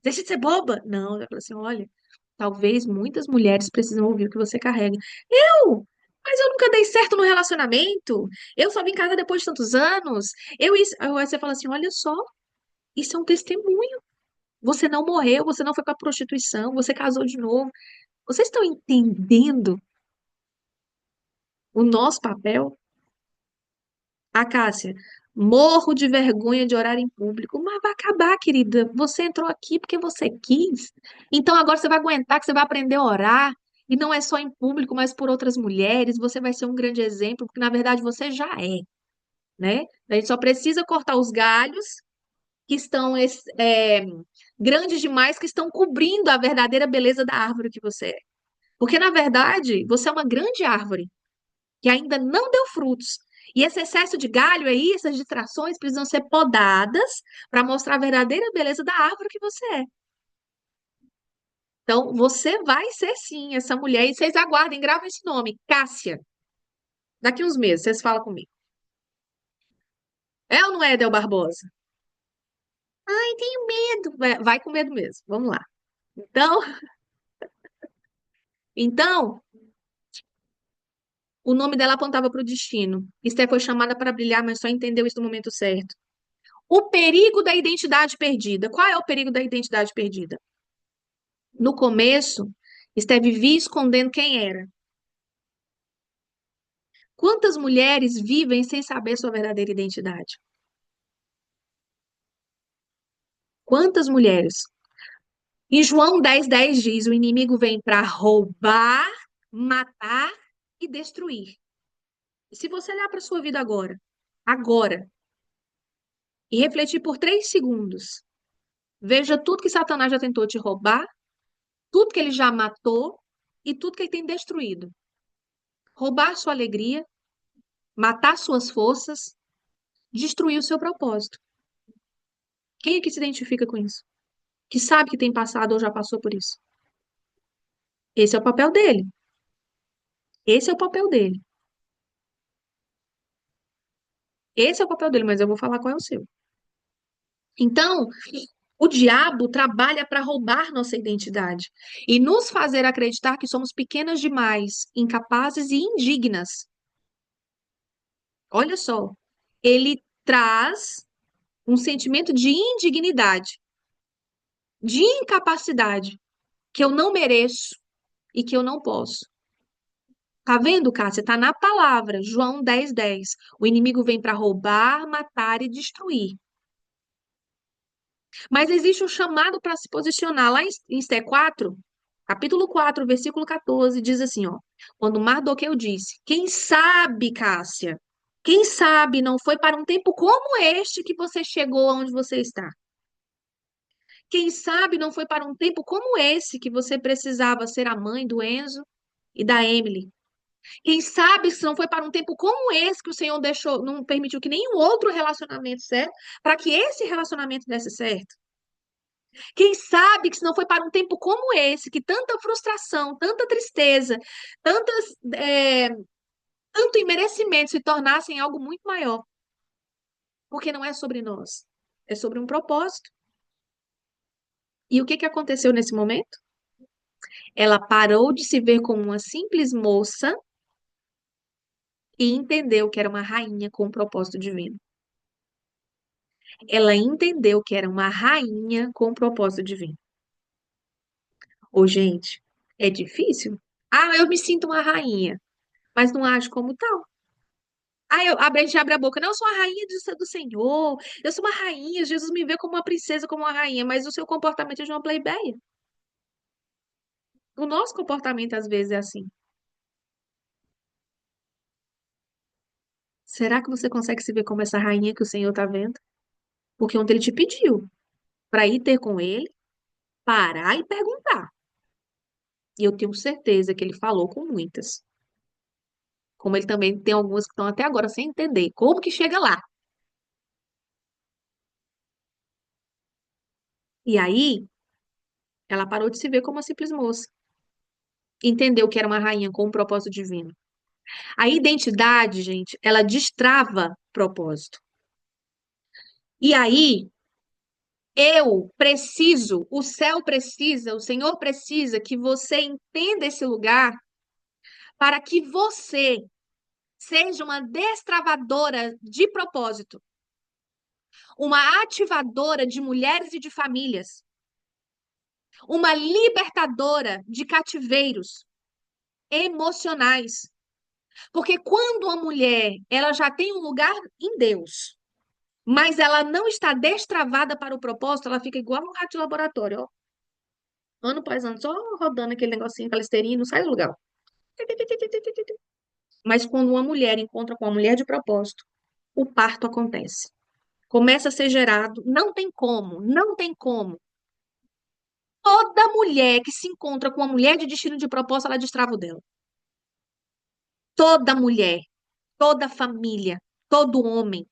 Deixa de ser boba. Não, ela fala assim, olha, talvez muitas mulheres precisam ouvir o que você carrega. Eu? Mas eu nunca dei certo no relacionamento. Eu só vim em casa depois de tantos anos. Aí você fala assim, olha só, isso é um testemunho. Você não morreu, você não foi para prostituição, você casou de novo. Vocês estão entendendo O nosso papel, a Cássia, morro de vergonha de orar em público. Mas vai acabar, querida. Você entrou aqui porque você quis. Então agora você vai aguentar que você vai aprender a orar. E não é só em público, mas por outras mulheres. Você vai ser um grande exemplo, porque na verdade você já é, né? A gente só precisa cortar os galhos que estão grandes demais, que estão cobrindo a verdadeira beleza da árvore que você é. Porque na verdade você é uma grande árvore que ainda não deu frutos. E esse excesso de galho aí, essas distrações, precisam ser podadas para mostrar a verdadeira beleza da árvore que você é. Então, você vai ser sim essa mulher. E vocês aguardem, gravem esse nome, Cássia. Daqui uns meses, vocês falam comigo. É ou não é, Del Barbosa? Ai, tenho medo. Vai com medo mesmo. Vamos lá. Então, então, o nome dela apontava para o destino. Esté foi chamada para brilhar, mas só entendeu isso no momento certo. O perigo da identidade perdida. Qual é o perigo da identidade perdida? No começo, Esté vivia escondendo quem era. Quantas mulheres vivem sem saber sua verdadeira identidade? Quantas mulheres? Em João 10:10 diz: o inimigo vem para roubar, matar e destruir. E se você olhar para sua vida agora, e refletir por 3 segundos, veja tudo que Satanás já tentou te roubar, tudo que ele já matou e tudo que ele tem destruído. Roubar sua alegria, matar suas forças, destruir o seu propósito. Quem é que se identifica com isso? Que sabe que tem passado ou já passou por isso? Esse é o papel dele. Esse é o papel dele. Esse é o papel dele, mas eu vou falar qual é o seu. Então, o diabo trabalha para roubar nossa identidade e nos fazer acreditar que somos pequenas demais, incapazes e indignas. Olha só, ele traz um sentimento de indignidade, de incapacidade, que eu não mereço e que eu não posso. Tá vendo, Cássia? Tá na palavra, João 10:10. O inimigo vem para roubar, matar e destruir. Mas existe um chamado para se posicionar. Lá em Esté 4, capítulo 4, versículo 14, diz assim, ó. Quando Mardoqueu disse, quem sabe, Cássia, quem sabe não foi para um tempo como este que você chegou aonde você está. Quem sabe não foi para um tempo como esse que você precisava ser a mãe do Enzo e da Emily. Quem sabe se não foi para um tempo como esse que o Senhor deixou, não permitiu que nenhum outro relacionamento certo, para que esse relacionamento desse certo. Quem sabe que se não foi para um tempo como esse, que tanta frustração, tanta tristeza, tantas, é, tanto imerecimento se tornassem algo muito maior. Porque não é sobre nós, é sobre um propósito. E o que que aconteceu nesse momento? Ela parou de se ver como uma simples moça e entendeu que era uma rainha com um propósito divino. Ela entendeu que era uma rainha com um propósito divino. Ô, gente, é difícil? Ah, eu me sinto uma rainha, mas não ajo como tal. Aí a gente abre a boca, não, eu sou a rainha do Senhor, eu sou uma rainha, Jesus me vê como uma princesa, como uma rainha, mas o seu comportamento é de uma plebeia. O nosso comportamento às vezes é assim. Será que você consegue se ver como essa rainha que o Senhor está vendo? Porque ontem ele te pediu para ir ter com ele, parar e perguntar. E eu tenho certeza que ele falou com muitas. Como ele também tem algumas que estão até agora sem entender. Como que chega lá? E aí, ela parou de se ver como uma simples moça. Entendeu que era uma rainha com um propósito divino. A identidade, gente, ela destrava propósito. E aí, eu preciso, o céu precisa, o Senhor precisa que você entenda esse lugar para que você seja uma destravadora de propósito, uma ativadora de mulheres e de famílias, uma libertadora de cativeiros emocionais, Porque quando a mulher, ela já tem um lugar em Deus, mas ela não está destravada para o propósito, ela fica igual um rato de laboratório, ó, ano após ano, só rodando aquele negocinho, aquela esteirinha, não sai do lugar. Mas quando uma mulher encontra com uma mulher de propósito, o parto acontece. Começa a ser gerado, não tem como, não tem como. Toda mulher que se encontra com uma mulher de destino de propósito, ela destrava o dela. Toda mulher, toda família, todo homem,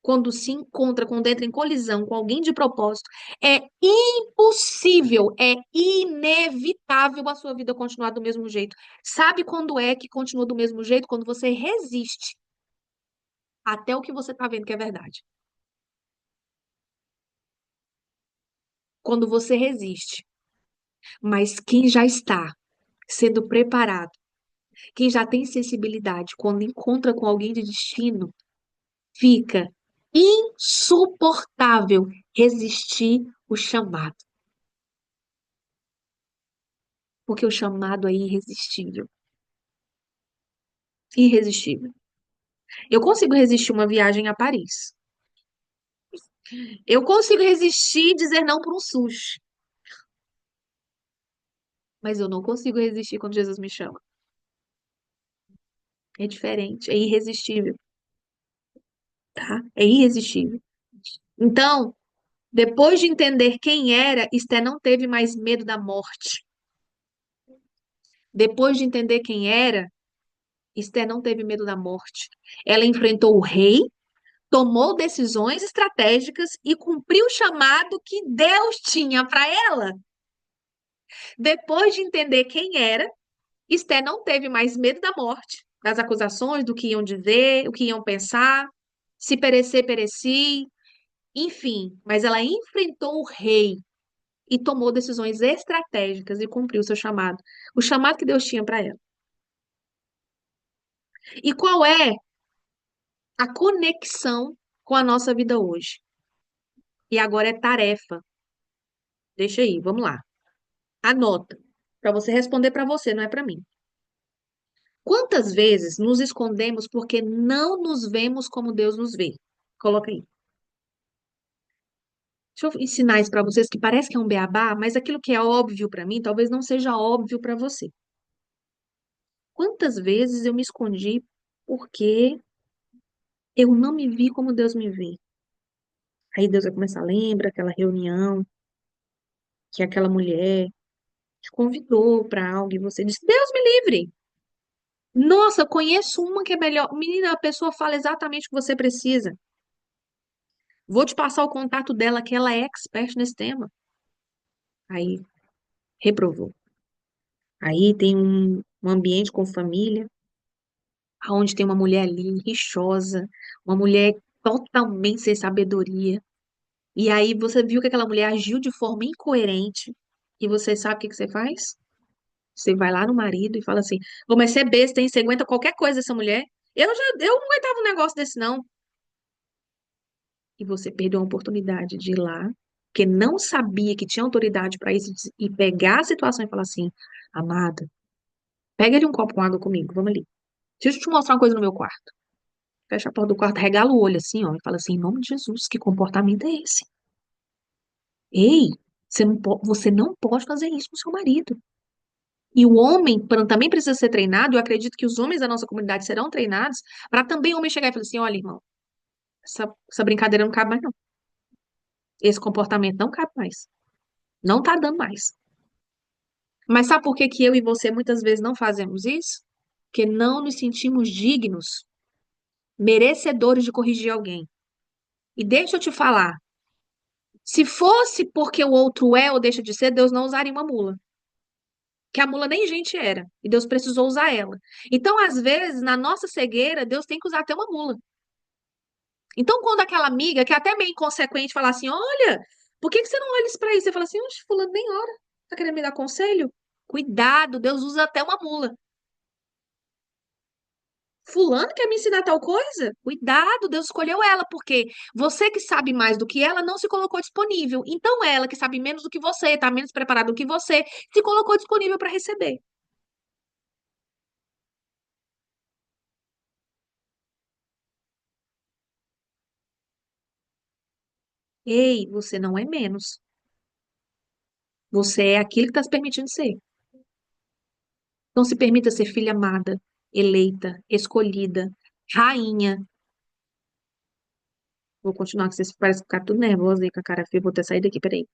quando se encontra, quando entra em colisão com alguém de propósito, é impossível, é inevitável a sua vida continuar do mesmo jeito. Sabe quando é que continua do mesmo jeito? Quando você resiste até o que você está vendo que é verdade. Quando você resiste. Mas quem já está sendo preparado, quem já tem sensibilidade, quando encontra com alguém de destino, fica insuportável resistir o chamado, porque o chamado é irresistível. Irresistível. Eu consigo resistir uma viagem a Paris. Eu consigo resistir e dizer não por um sushi, mas eu não consigo resistir quando Jesus me chama. É diferente, é irresistível, tá? É irresistível. Então, depois de entender quem era, Esté não teve mais medo da morte. Depois de entender quem era, Esté não teve medo da morte. Ela enfrentou o rei, tomou decisões estratégicas e cumpriu o chamado que Deus tinha para ela. Depois de entender quem era, Esté não teve mais medo da morte, das acusações, do que iam dizer, o que iam pensar. Se perecer, pereci. Enfim, mas ela enfrentou o rei e tomou decisões estratégicas e cumpriu o seu chamado, o chamado que Deus tinha para ela. E qual é a conexão com a nossa vida hoje? E agora é tarefa. Deixa aí, vamos lá. Anota, para você responder para você, não é para mim. Quantas vezes nos escondemos porque não nos vemos como Deus nos vê? Coloca aí. Deixa eu ensinar isso para vocês que parece que é um beabá, mas aquilo que é óbvio para mim talvez não seja óbvio para você. Quantas vezes eu me escondi porque eu não me vi como Deus me vê? Aí Deus vai começar, lembra aquela reunião que aquela mulher te convidou para algo e você disse, Deus me livre. Nossa, eu conheço uma que é melhor. Menina, a pessoa fala exatamente o que você precisa. Vou te passar o contato dela, que ela é expert nesse tema. Aí, reprovou. Aí tem um ambiente com família, onde tem uma mulher ali, rixosa, uma mulher totalmente sem sabedoria. E aí você viu que aquela mulher agiu de forma incoerente. E você sabe o que que você faz? Você vai lá no marido e fala assim: Ô, mas você é besta, hein? Você aguenta qualquer coisa dessa mulher? Eu não aguentava um negócio desse, não. E você perdeu a oportunidade de ir lá, porque não sabia que tinha autoridade para isso, e pegar a situação e falar assim: amada, pega ali um copo com água comigo, vamos ali. Deixa eu te mostrar uma coisa no meu quarto. Fecha a porta do quarto, regala o olho assim, ó, e fala assim: em nome de Jesus, que comportamento é esse? Ei, você não pode fazer isso com seu marido. E o homem também precisa ser treinado, eu acredito que os homens da nossa comunidade serão treinados, para também o homem chegar e falar assim: olha, irmão, essa brincadeira não cabe mais, não. Esse comportamento não cabe mais. Não tá dando mais. Mas sabe por que que eu e você muitas vezes não fazemos isso? Porque não nos sentimos dignos, merecedores de corrigir alguém. E deixa eu te falar, se fosse porque o outro é ou deixa de ser, Deus não usaria uma mula. Que a mula nem gente era, e Deus precisou usar ela. Então, às vezes, na nossa cegueira, Deus tem que usar até uma mula. Então, quando aquela amiga, que é até meio inconsequente, fala assim: olha, por que que você não olha isso pra isso? Você fala assim: oxe, fulano, nem hora. Tá querendo me dar conselho? Cuidado, Deus usa até uma mula. Fulano quer me ensinar tal coisa? Cuidado, Deus escolheu ela, porque você que sabe mais do que ela não se colocou disponível. Então, ela que sabe menos do que você, está menos preparada do que você, se colocou disponível para receber. Ei, você não é menos. Você é aquilo que está se permitindo ser. Então se permita ser filha amada, eleita, escolhida, rainha. Vou continuar, que vocês parecem ficar tudo nervosa aí com a cara feia. Vou até sair daqui, peraí.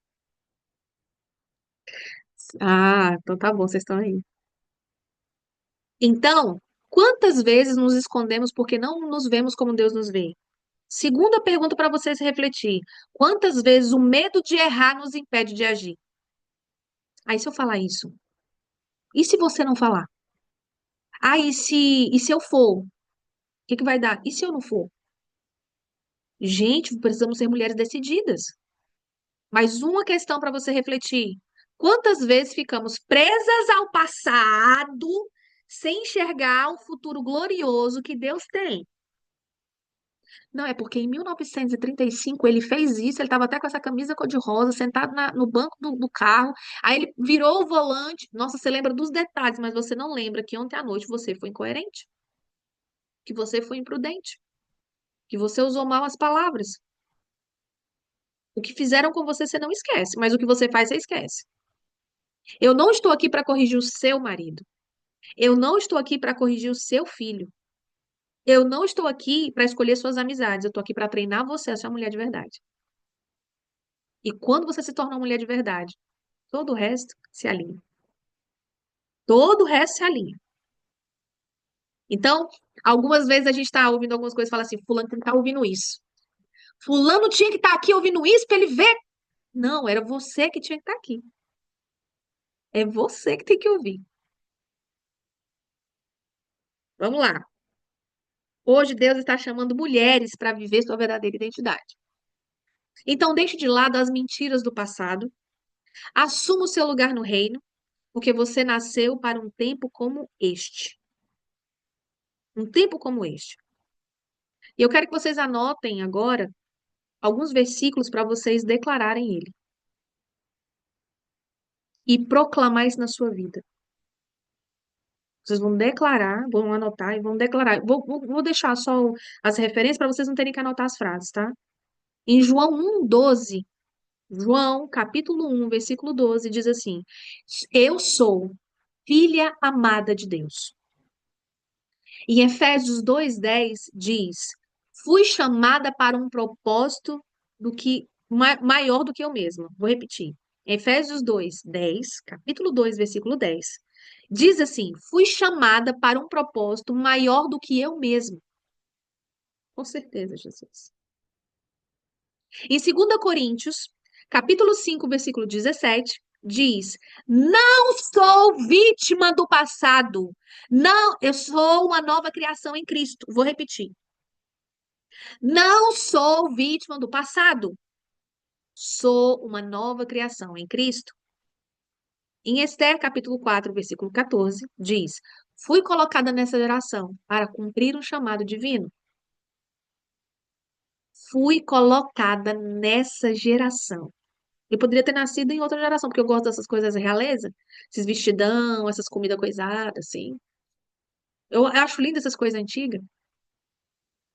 Ah, então tá bom, vocês estão aí. Então, quantas vezes nos escondemos porque não nos vemos como Deus nos vê? Segunda pergunta para vocês refletir. Quantas vezes o medo de errar nos impede de agir? Aí, se eu falar isso? E se você não falar? Ah, e se eu for? O que que vai dar? E se eu não for? Gente, precisamos ser mulheres decididas. Mais uma questão para você refletir. Quantas vezes ficamos presas ao passado sem enxergar o futuro glorioso que Deus tem? Não, é porque em 1935 ele fez isso, ele estava até com essa camisa cor-de-rosa, sentado no banco do carro, aí ele virou o volante. Nossa, você lembra dos detalhes, mas você não lembra que ontem à noite você foi incoerente, que você foi imprudente, que você usou mal as palavras. O que fizeram com você, você não esquece, mas o que você faz, você esquece. Eu não estou aqui para corrigir o seu marido. Eu não estou aqui para corrigir o seu filho. Eu não estou aqui para escolher suas amizades. Eu estou aqui para treinar você a ser uma mulher de verdade. E quando você se torna uma mulher de verdade, todo o resto se alinha. Todo o resto se alinha. Então, algumas vezes a gente está ouvindo algumas coisas e fala assim: Fulano tem que estar ouvindo isso. Fulano tinha que estar aqui ouvindo isso para ele ver. Não, era você que tinha que estar aqui. É você que tem que ouvir. Vamos lá. Hoje Deus está chamando mulheres para viver sua verdadeira identidade. Então, deixe de lado as mentiras do passado. Assuma o seu lugar no reino, porque você nasceu para um tempo como este. Um tempo como este. E eu quero que vocês anotem agora alguns versículos para vocês declararem ele e proclamar isso na sua vida. Vocês vão declarar, vão anotar e vão declarar. Vou deixar só as referências para vocês não terem que anotar as frases, tá? Em João 1,12, João, capítulo 1, versículo 12, diz assim: Eu sou filha amada de Deus. Em Efésios 2,10 diz: Fui chamada para um propósito do que maior do que eu mesma. Vou repetir. Efésios 2,10, capítulo 2, versículo 10. Diz assim: Fui chamada para um propósito maior do que eu mesma. Com certeza, Jesus. Em 2 Coríntios, capítulo 5, versículo 17, diz: Não sou vítima do passado. Não, eu sou uma nova criação em Cristo. Vou repetir. Não sou vítima do passado. Sou uma nova criação em Cristo. Em Esther, capítulo 4, versículo 14, diz: Fui colocada nessa geração para cumprir um chamado divino. Fui colocada nessa geração. Eu poderia ter nascido em outra geração, porque eu gosto dessas coisas realeza, esses vestidão, essas comidas coisadas, assim. Eu acho lindo essas coisas antigas,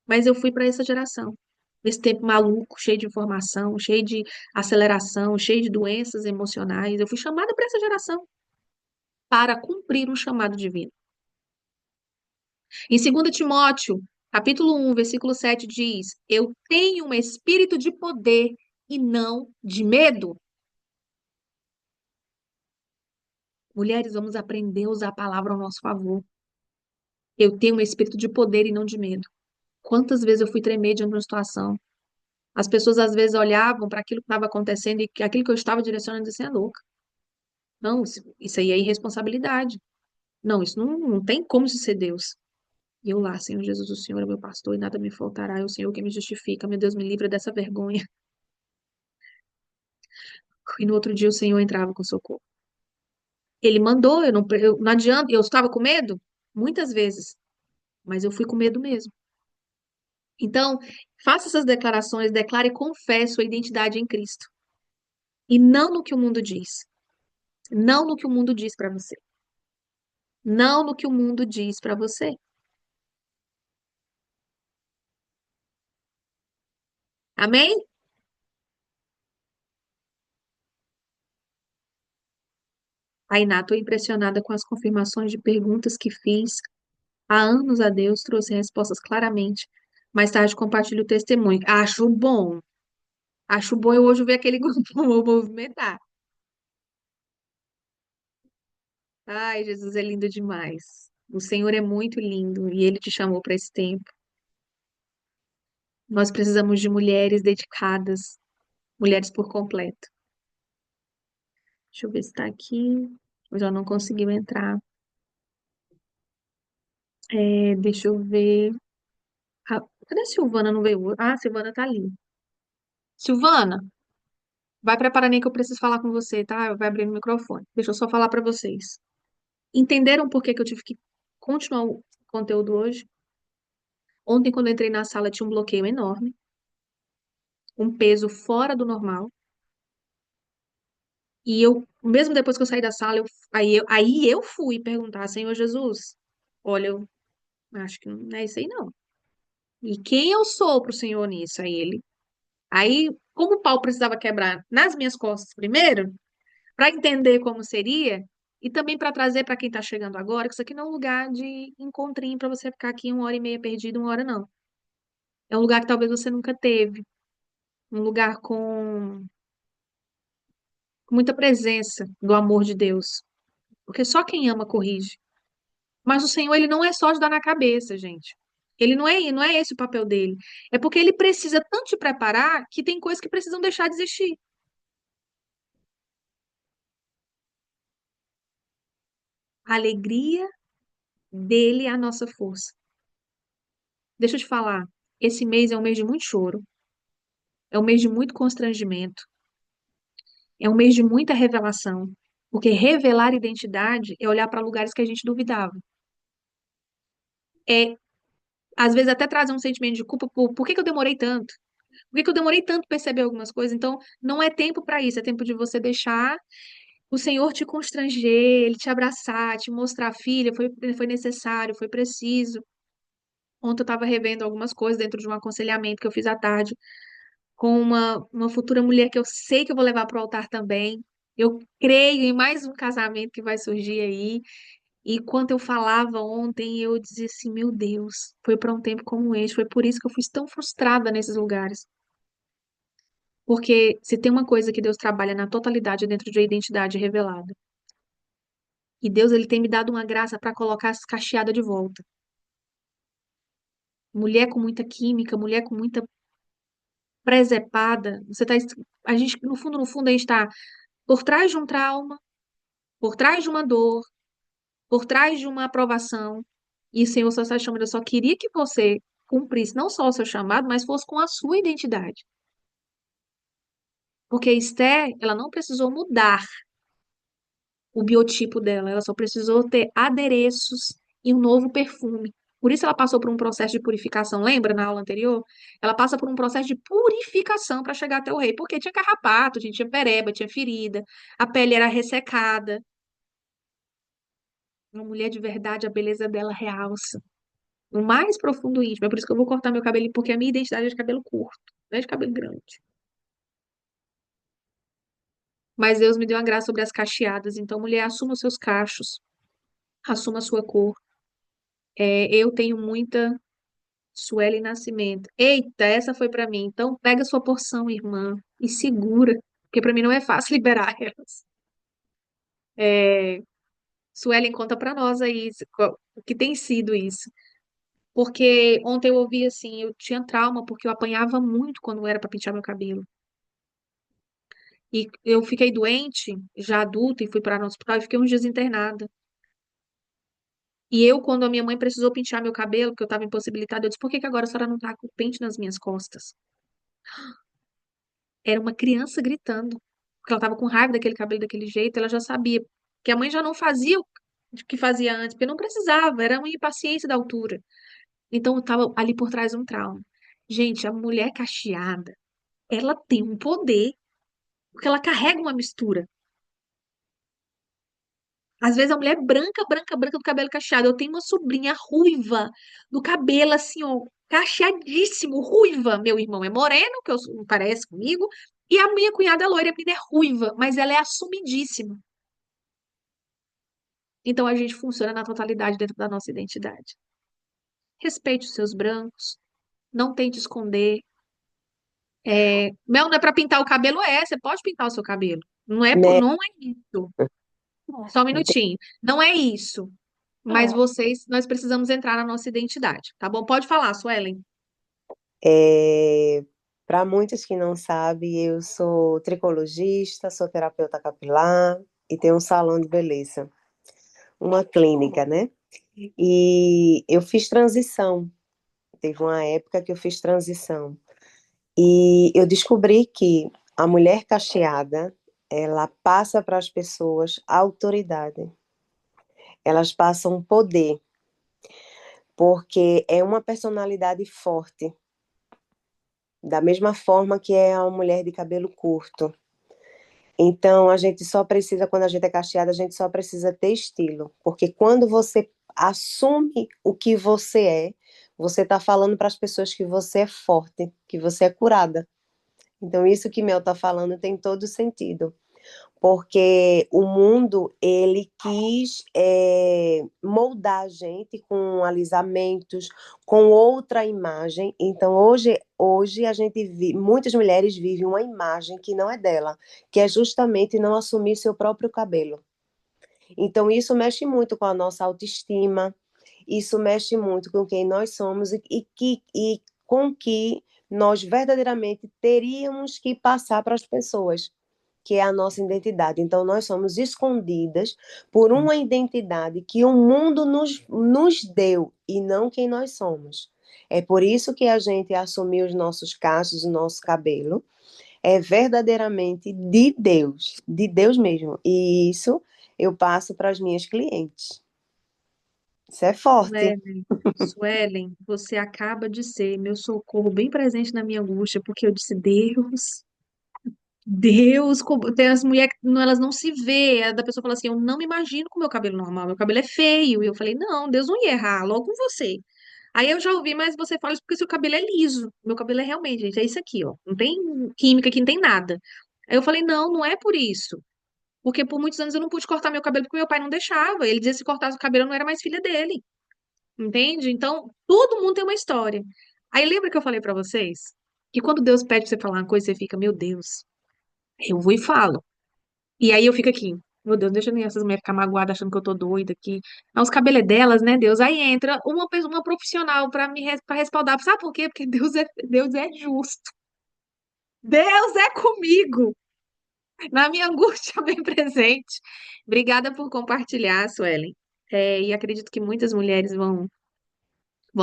mas eu fui para essa geração. Nesse tempo maluco, cheio de informação, cheio de aceleração, cheio de doenças emocionais. Eu fui chamada para essa geração para cumprir um chamado divino. Em 2 Timóteo, capítulo 1, versículo 7 diz: Eu tenho um espírito de poder e não de medo. Mulheres, vamos aprender a usar a palavra ao nosso favor. Eu tenho um espírito de poder e não de medo. Quantas vezes eu fui tremer diante de uma situação? As pessoas às vezes olhavam para aquilo que estava acontecendo e aquilo que eu estava direcionando e diziam, é louca. Não, isso aí é irresponsabilidade. Não, isso não tem como isso ser Deus. E eu lá, Senhor Jesus, o Senhor é meu pastor e nada me faltará, é o Senhor que me justifica, meu Deus, me livra dessa vergonha. E no outro dia o Senhor entrava com socorro. Ele mandou, eu não adianta, eu estava com medo? Muitas vezes, mas eu fui com medo mesmo. Então, faça essas declarações, declare e confesse sua identidade em Cristo. E não no que o mundo diz. Não no que o mundo diz para você. Não no que o mundo diz para você. Amém? Ainá, estou impressionada com as confirmações de perguntas que fiz há anos a Deus, trouxe respostas claramente. Mais tarde compartilho o testemunho. Acho bom. Acho bom eu hoje ver aquele grupo movimentar. Ai, Jesus é lindo demais. O Senhor é muito lindo e Ele te chamou para esse tempo. Nós precisamos de mulheres dedicadas, mulheres por completo. Deixa eu ver se está aqui. Eu já não conseguiu entrar. Deixa eu ver. Ah, cadê a Silvana? Não veio? Ah, a Silvana tá ali. Silvana, vai preparando aí que eu preciso falar com você, tá? Vai abrir o microfone. Deixa eu só falar para vocês. Entenderam por que que eu tive que continuar o conteúdo hoje? Ontem, quando eu entrei na sala, tinha um bloqueio enorme, um peso fora do normal. E eu, mesmo depois que eu saí da sala, aí eu fui perguntar, Senhor Jesus, olha, eu acho que não é isso aí, não. E quem eu sou pro Senhor nisso? Aí, como o pau precisava quebrar nas minhas costas primeiro, para entender como seria, e também para trazer para quem está chegando agora, que isso aqui não é um lugar de encontrinho para você ficar aqui 1 hora e meia perdido, 1 hora não. É um lugar que talvez você nunca teve, um lugar com muita presença do amor de Deus, porque só quem ama corrige. Mas o Senhor, ele não é só de dar na cabeça, gente. Ele não é esse o papel dele. É porque ele precisa tanto te preparar que tem coisas que precisam deixar de existir. A alegria dele é a nossa força. Deixa eu te falar, esse mês é um mês de muito choro, é um mês de muito constrangimento, é um mês de muita revelação. Porque revelar identidade é olhar para lugares que a gente duvidava. É, às vezes, até trazer um sentimento de culpa por que que eu demorei tanto? Por que que eu demorei tanto para perceber algumas coisas? Então, não é tempo para isso, é tempo de você deixar o Senhor te constranger, Ele te abraçar, te mostrar, filha, foi necessário, foi preciso. Ontem eu estava revendo algumas coisas dentro de um aconselhamento que eu fiz à tarde com uma futura mulher que eu sei que eu vou levar para o altar também. Eu creio em mais um casamento que vai surgir aí. E enquanto eu falava ontem, eu dizia assim: meu Deus, foi para um tempo como este. Foi por isso que eu fui tão frustrada nesses lugares. Porque se tem uma coisa que Deus trabalha na totalidade é dentro de uma identidade revelada. E Deus, ele tem me dado uma graça para colocar as cacheadas de volta. Mulher com muita química, mulher com muita presepada. A gente, no fundo, a gente está por trás de um trauma, por trás de uma dor, por trás de uma aprovação. E o Senhor só está chamando, eu só queria que você cumprisse não só o seu chamado, mas fosse com a sua identidade. Porque Esther, ela não precisou mudar o biotipo dela, ela só precisou ter adereços e um novo perfume. Por isso ela passou por um processo de purificação, lembra na aula anterior? Ela passa por um processo de purificação para chegar até o rei, porque tinha carrapato, tinha pereba, tinha ferida, a pele era ressecada. Uma mulher de verdade, a beleza dela realça. No mais profundo íntimo. É por isso que eu vou cortar meu cabelo, porque a minha identidade é de cabelo curto, não é de cabelo grande. Mas Deus me deu uma graça sobre as cacheadas. Então, mulher, assuma os seus cachos, assuma a sua cor. Eu tenho muita Sueli Nascimento. Eita, essa foi pra mim. Então, pega a sua porção, irmã, e segura, porque pra mim não é fácil liberar elas. É, Suelen, conta pra nós aí o que tem sido isso. Porque ontem eu ouvi assim, eu tinha trauma porque eu apanhava muito quando era pra pentear meu cabelo. E eu fiquei doente, já adulta, e fui para o hospital e fiquei uns dias internada. E eu, quando a minha mãe precisou pentear meu cabelo, porque eu estava impossibilitada, eu disse, por que que agora a senhora não tá com o pente nas minhas costas? Era uma criança gritando, porque ela estava com raiva daquele cabelo daquele jeito, ela já sabia que a mãe já não fazia o que fazia antes, porque não precisava, era uma impaciência da altura. Então, eu estava ali por trás de um trauma. Gente, a mulher cacheada, ela tem um poder, porque ela carrega uma mistura. Às vezes a mulher é branca, branca, branca do cabelo cacheado. Eu tenho uma sobrinha ruiva, do cabelo assim, ó, cacheadíssimo, ruiva. Meu irmão é moreno, que parece comigo, e a minha cunhada é loira, a menina é ruiva, mas ela é assumidíssima. Então a gente funciona na totalidade dentro da nossa identidade. Respeite os seus brancos, não tente esconder. Mel, não é para pintar o cabelo, você pode pintar o seu cabelo. Né? Não é isso. Só um minutinho. Não é isso. Mas nós precisamos entrar na nossa identidade, tá bom? Pode falar, Suelen. Para muitos que não sabem, eu sou tricologista, sou terapeuta capilar e tenho um salão de beleza, uma clínica, né? E eu fiz transição. Teve uma época que eu fiz transição. E eu descobri que a mulher cacheada, ela passa para as pessoas autoridade. Elas passam poder, porque é uma personalidade forte, da mesma forma que é a mulher de cabelo curto. Então, a gente só precisa, quando a gente é cacheada, a gente só precisa ter estilo, porque quando você assume o que você está falando para as pessoas que você é forte, que você é curada. Então, isso que Mel está falando tem todo sentido, porque o mundo, ele quis moldar a gente com alisamentos, com outra imagem. Então, hoje a gente muitas mulheres vivem uma imagem que não é dela, que é justamente não assumir seu próprio cabelo. Então, isso mexe muito com a nossa autoestima, isso mexe muito com quem nós somos e com que nós verdadeiramente teríamos que passar para as pessoas, que é a nossa identidade. Então, nós somos escondidas por uma identidade que o mundo nos deu e não quem nós somos. É por isso que a gente assumiu os nossos cachos, o nosso cabelo, é verdadeiramente de Deus mesmo. E isso eu passo para as minhas clientes. Isso é forte. Suelen, você acaba de ser meu socorro bem presente na minha angústia, porque eu disse, tem as mulheres que elas não se vê, da pessoa fala assim, eu não me imagino com meu cabelo normal, meu cabelo é feio, e eu falei, não, Deus não ia errar, logo com você. Aí eu já ouvi, mas você fala isso porque seu cabelo é liso, meu cabelo é realmente, gente, é isso aqui, ó, não tem química aqui, não tem nada. Aí eu falei, não, não é por isso, porque por muitos anos eu não pude cortar meu cabelo porque meu pai não deixava, ele dizia que se cortasse o cabelo eu não era mais filha dele. Entende? Então, todo mundo tem uma história. Aí lembra que eu falei pra vocês que quando Deus pede pra você falar uma coisa, você fica, meu Deus, eu vou e falo. E aí eu fico aqui, meu Deus, deixa essas mulheres ficar magoadas achando que eu tô doida aqui. Ah, os cabelos é delas, né, Deus? Aí entra uma profissional para respaldar. Sabe por quê? Porque Deus é justo. Deus é comigo. Na minha angústia bem presente. Obrigada por compartilhar, Suelen. E acredito que muitas mulheres vão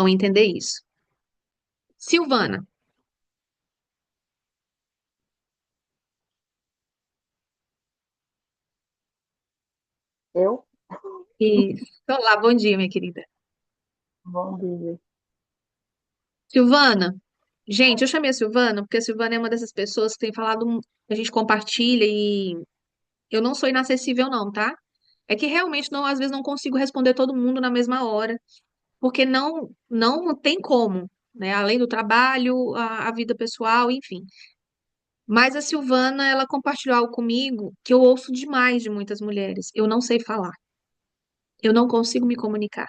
entender isso. Silvana. Eu? Olá, bom dia, minha querida. Bom dia. Silvana, gente, eu chamei a Silvana porque a Silvana é uma dessas pessoas que tem falado, a gente compartilha e eu não sou inacessível não, tá? É que realmente não, às vezes não consigo responder todo mundo na mesma hora, porque não tem como, né? Além do trabalho, a vida pessoal, enfim. Mas a Silvana, ela compartilhou algo comigo que eu ouço demais de muitas mulheres. Eu não sei falar. Eu não consigo me comunicar.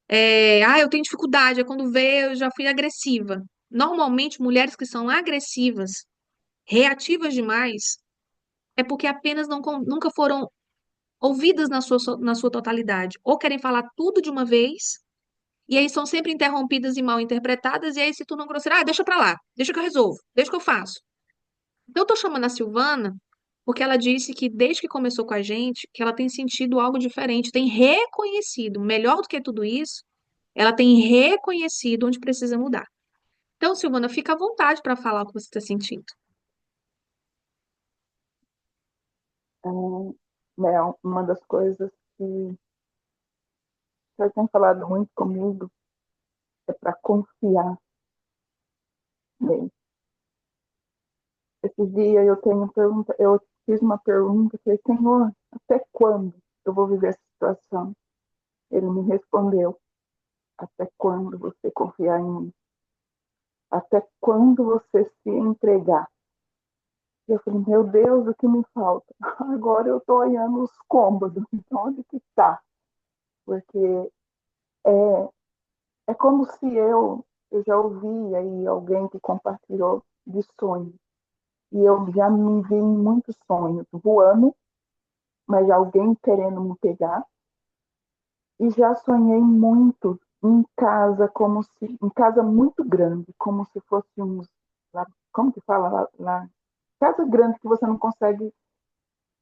Eu tenho dificuldade, quando vê, eu já fui agressiva. Normalmente, mulheres que são agressivas, reativas demais, é porque apenas nunca foram ouvidas na sua totalidade. Ou querem falar tudo de uma vez, e aí são sempre interrompidas e mal interpretadas, e aí se tornam grosseiras, deixa pra lá, deixa que eu resolvo, deixa que eu faço. Então, eu tô chamando a Silvana porque ela disse que desde que começou com a gente, que ela tem sentido algo diferente, tem reconhecido, melhor do que tudo isso, ela tem reconhecido onde precisa mudar. Então, Silvana, fica à vontade para falar o que você está sentindo. Uma das coisas que o senhor tem falado muito comigo é para confiar nele. Esses dias eu fiz uma pergunta, falei, Senhor, até quando eu vou viver essa situação? Ele me respondeu, até quando você confiar em mim? Até quando você se entregar? E eu falei, meu Deus, o que me falta? Agora eu estou olhando os cômodos, então onde que está? Porque é, é como se eu já ouvi aí alguém que compartilhou de sonho. E eu já me vi em muitos sonhos, voando, mas alguém querendo me pegar. E já sonhei muito em casa, como se, em casa muito grande, como se fosse uns, como que fala lá? Casa grande que você não consegue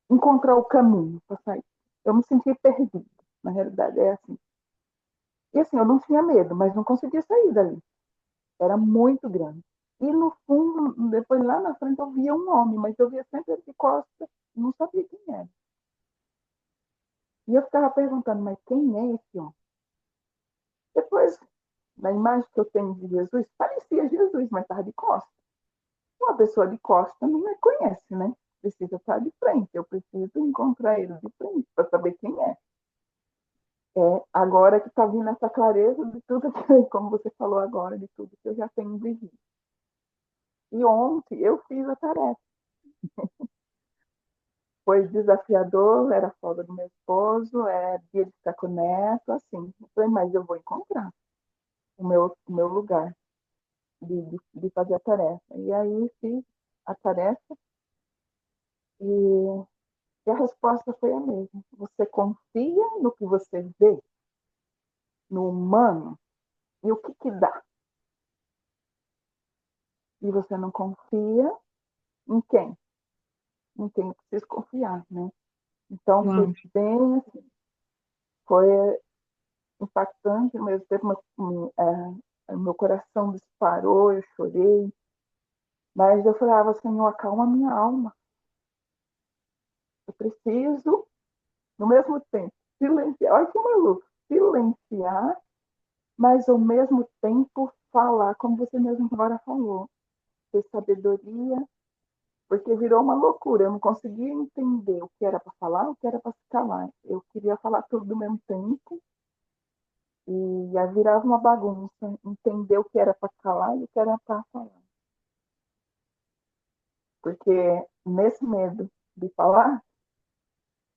encontrar o caminho para sair. Eu me sentia perdida, na realidade é assim. E assim, eu não tinha medo, mas não conseguia sair dali. Era muito grande. E no fundo, depois lá na frente eu via um homem, mas eu via sempre ele de costas, não sabia quem era. E eu ficava perguntando, mas quem é esse homem? Depois, na imagem que eu tenho de Jesus, parecia Jesus, mas estava de costas. Uma pessoa de costas não me conhece, né? Precisa estar de frente, eu preciso encontrar ele de frente para saber quem é. Agora que está vindo essa clareza de tudo que, como você falou agora, de tudo que eu já tenho vivido. E ontem eu fiz a tarefa. Foi desafiador, era a folga do meu esposo, dia de ficar com o neto, assim. Eu falei, mas eu vou encontrar o meu lugar de fazer a tarefa. E aí fiz a tarefa e, e a resposta foi a mesma. Você confia no que você vê, no humano, e o que que dá? E você não confia em quem? Em quem precisa confiar, né? Então foi Uau, bem assim, foi impactante ao mesmo tempo, meu coração disparou, eu chorei, mas eu falava, Senhor, acalma minha alma, eu preciso, no mesmo tempo, silenciar, olha que maluco, silenciar, mas ao mesmo tempo falar, como você mesmo agora falou, ter sabedoria, porque virou uma loucura, eu não conseguia entender o que era para falar, o que era para se calar, eu queria falar tudo ao mesmo tempo, e aí virava uma bagunça, entender o que era para calar e o que era para falar. Porque nesse medo de falar,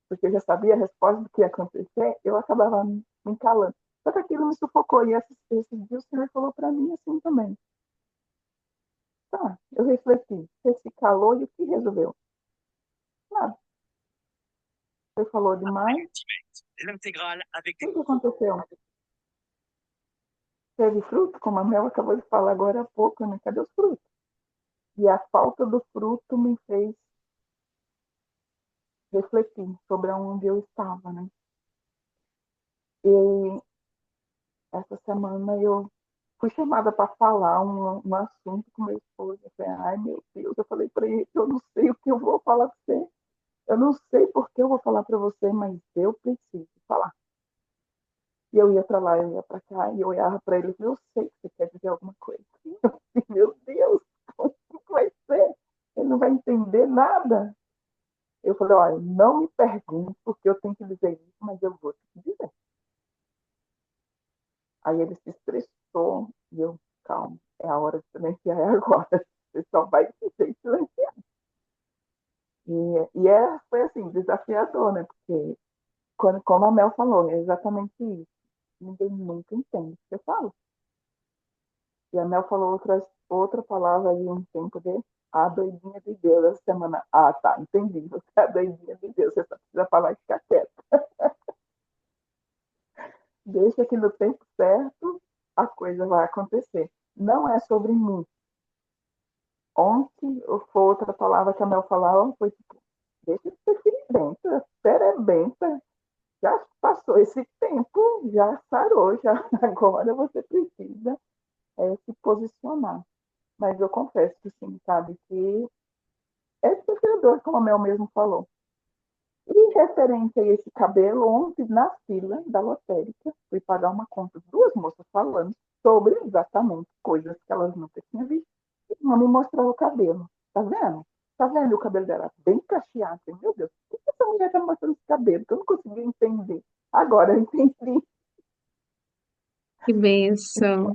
porque eu já sabia a resposta do que ia acontecer, eu acabava me calando. Só que aquilo me sufocou. E esse dia o Senhor falou para mim assim também. Tá, eu refleti. Você se calou e o que resolveu? Nada. Você falou demais. O que aconteceu? Teve fruto, como a Mel acabou de falar agora há pouco, né? Cadê os frutos? E a falta do fruto me fez refletir sobre onde eu estava, né? E essa semana eu fui chamada para falar um assunto com meu esposo. Eu falei, ai meu Deus, eu falei para ele, eu não sei o que eu vou falar para você. Eu não sei por que eu vou falar para você, mas eu preciso falar. E eu ia para lá, eu ia para cá, e eu olhava para ele e falei, eu sei que você quer dizer alguma coisa. Eu falei, meu Deus, como que vai ser? Ele não vai entender nada. Eu falei, olha, não me pergunte porque eu tenho que dizer isso, mas eu vou te dizer. Aí ele se estressou e eu, calma, é a hora de silenciar, é agora. Você só vai ser silenciar. Foi assim, desafiador, né? Porque, como a Mel falou, é exatamente isso. Ninguém nunca entende o que eu falo. E a Mel falou outra palavra aí um tempo de a doidinha de Deus essa semana. Ah, tá, entendi. Você é a doidinha de Deus, você só precisa falar e ficar quieto. Deixa que no tempo certo a coisa vai acontecer. Não é sobre mim. Ontem, foi outra palavra que a Mel falava, foi tipo, deixa de ser filibenta, perebenta, já passou esse tempo, já sarou, já agora você precisa se posicionar. Mas eu confesso que sim, sabe, que é desafiador, como a Mel mesmo falou. E referente a esse cabelo, ontem na fila da lotérica, fui pagar uma conta, duas moças falando sobre exatamente coisas que elas nunca tinham visto. E uma me mostrou o cabelo. Tá vendo? Tá vendo o cabelo dela? Bem cacheado. Meu Deus, por que essa mulher tá mostrando esse cabelo? Que eu não conseguia entender. Agora eu entendi. que bênção.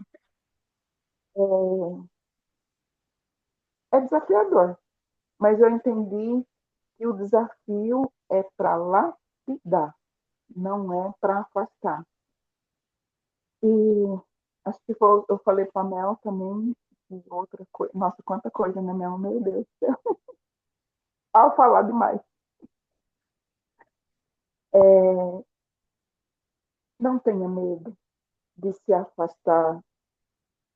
É, é desafiador. mas eu entendi que o desafio é para lapidar, não é para afastar. E acho que eu falei para a Mel também, e outra coisa, nossa, quanta coisa, né, Mel? Meu Deus do céu. Ao falar demais. É, não tenha medo de se afastar,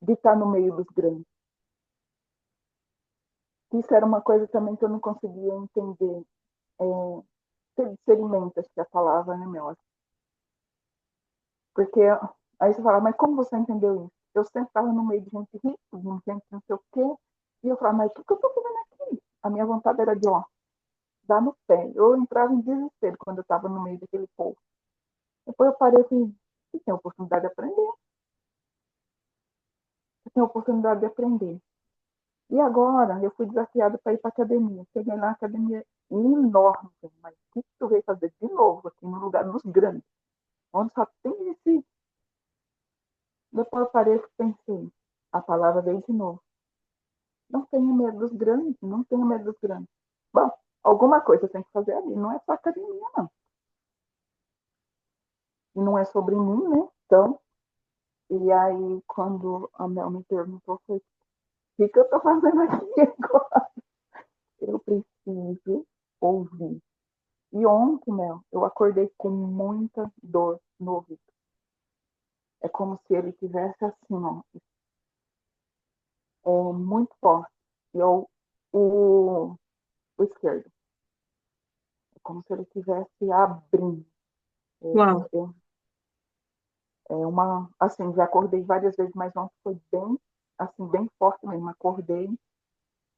de estar no meio dos grandes. Isso era uma coisa também que eu não conseguia entender. Sedimento, acho que é a palavra, né, Mel? Porque aí você fala, mas como você entendeu isso? Eu sempre estava no meio de gente rica, de gente não sei o quê, e eu falava, mas o que eu estou fazendo aqui? A minha vontade era de, ó, dar no pé. Eu entrava em desespero quando eu estava no meio daquele povo. Depois eu parei assim, você tem oportunidade de aprender, você tem oportunidade de aprender. E agora eu fui desafiada para ir para a academia. Cheguei na academia enorme, mas o que tu veio fazer de novo aqui no lugar dos grandes, onde só tem esse. Depois eu parei e pensei, a palavra veio de novo. Não tenha medo dos grandes, não tenha medo dos grandes. Bom, alguma coisa tem que fazer ali, não é só academia, não. E não é sobre mim, né? Então, e aí, quando a Mel me perguntou, foi, o que eu estou fazendo aqui agora? Eu preciso ouvir. E ontem, Mel, eu acordei com muita dor no ouvido. É como se ele tivesse assim, ó, muito forte. E eu, o esquerdo. É como se ele estivesse abrindo. Uau. Assim, já acordei várias vezes, mas ontem foi bem, assim, bem forte mesmo. Acordei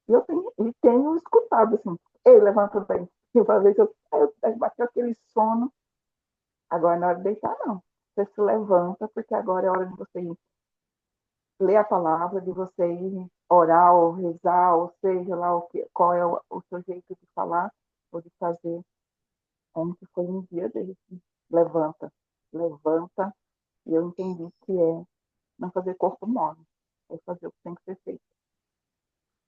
e tenho escutado, assim, ei, levanta bem. E uma vez eu bati aquele sono, agora na hora de deitar, não. Você se levanta, porque agora é hora de você ir ler a palavra, de você ir orar ou rezar, ou seja lá qual é o seu jeito de falar ou de fazer. Ontem foi um dia desse. Levanta, levanta, e eu entendi que é não fazer corpo mole, é fazer o que tem que ser feito.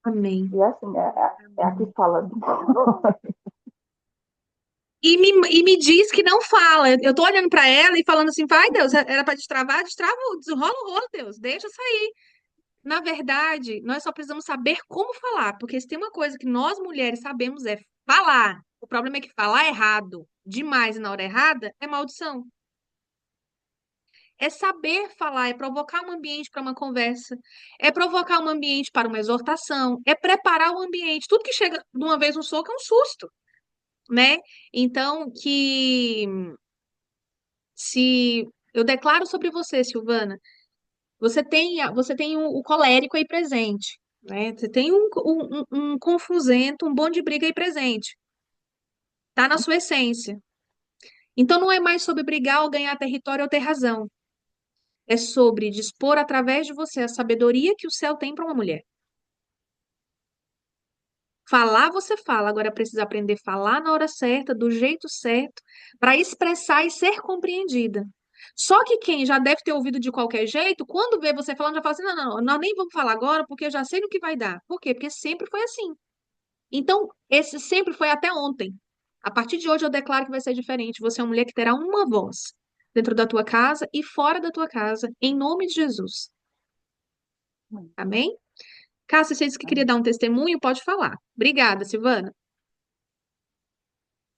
Amém. E assim, é a que fala do E me diz que não fala. Eu tô olhando pra ela e falando assim, vai, Deus, era pra destravar, destrava, desenrola o rolo, Deus, deixa sair. Na verdade, nós só precisamos saber como falar, porque se tem uma coisa que nós mulheres sabemos é falar. O problema é que falar errado, demais e na hora errada, é maldição. É saber falar, é provocar um ambiente para uma conversa, é provocar um ambiente para uma exortação, é preparar o ambiente. Tudo que chega de uma vez no soco é um susto, né? Então, que se eu declaro sobre você, Silvana, você tem o colérico aí presente, né? Você tem um confusento, um bom de briga aí presente. Tá na sua essência. Então não é mais sobre brigar ou ganhar território ou ter razão. É sobre dispor através de você a sabedoria que o céu tem para uma mulher. Falar, você fala, agora precisa aprender a falar na hora certa, do jeito certo, para expressar e ser compreendida. Só que quem já deve ter ouvido de qualquer jeito, quando vê você falando, já fala assim: não, não, nós nem vamos falar agora porque eu já sei no que vai dar. Por quê? Porque sempre foi assim. Então, esse sempre foi até ontem. A partir de hoje, eu declaro que vai ser diferente. Você é uma mulher que terá uma voz dentro da tua casa e fora da tua casa, em nome de Jesus. Amém? Cássia, você disse que queria dar um testemunho, pode falar. Obrigada, Silvana.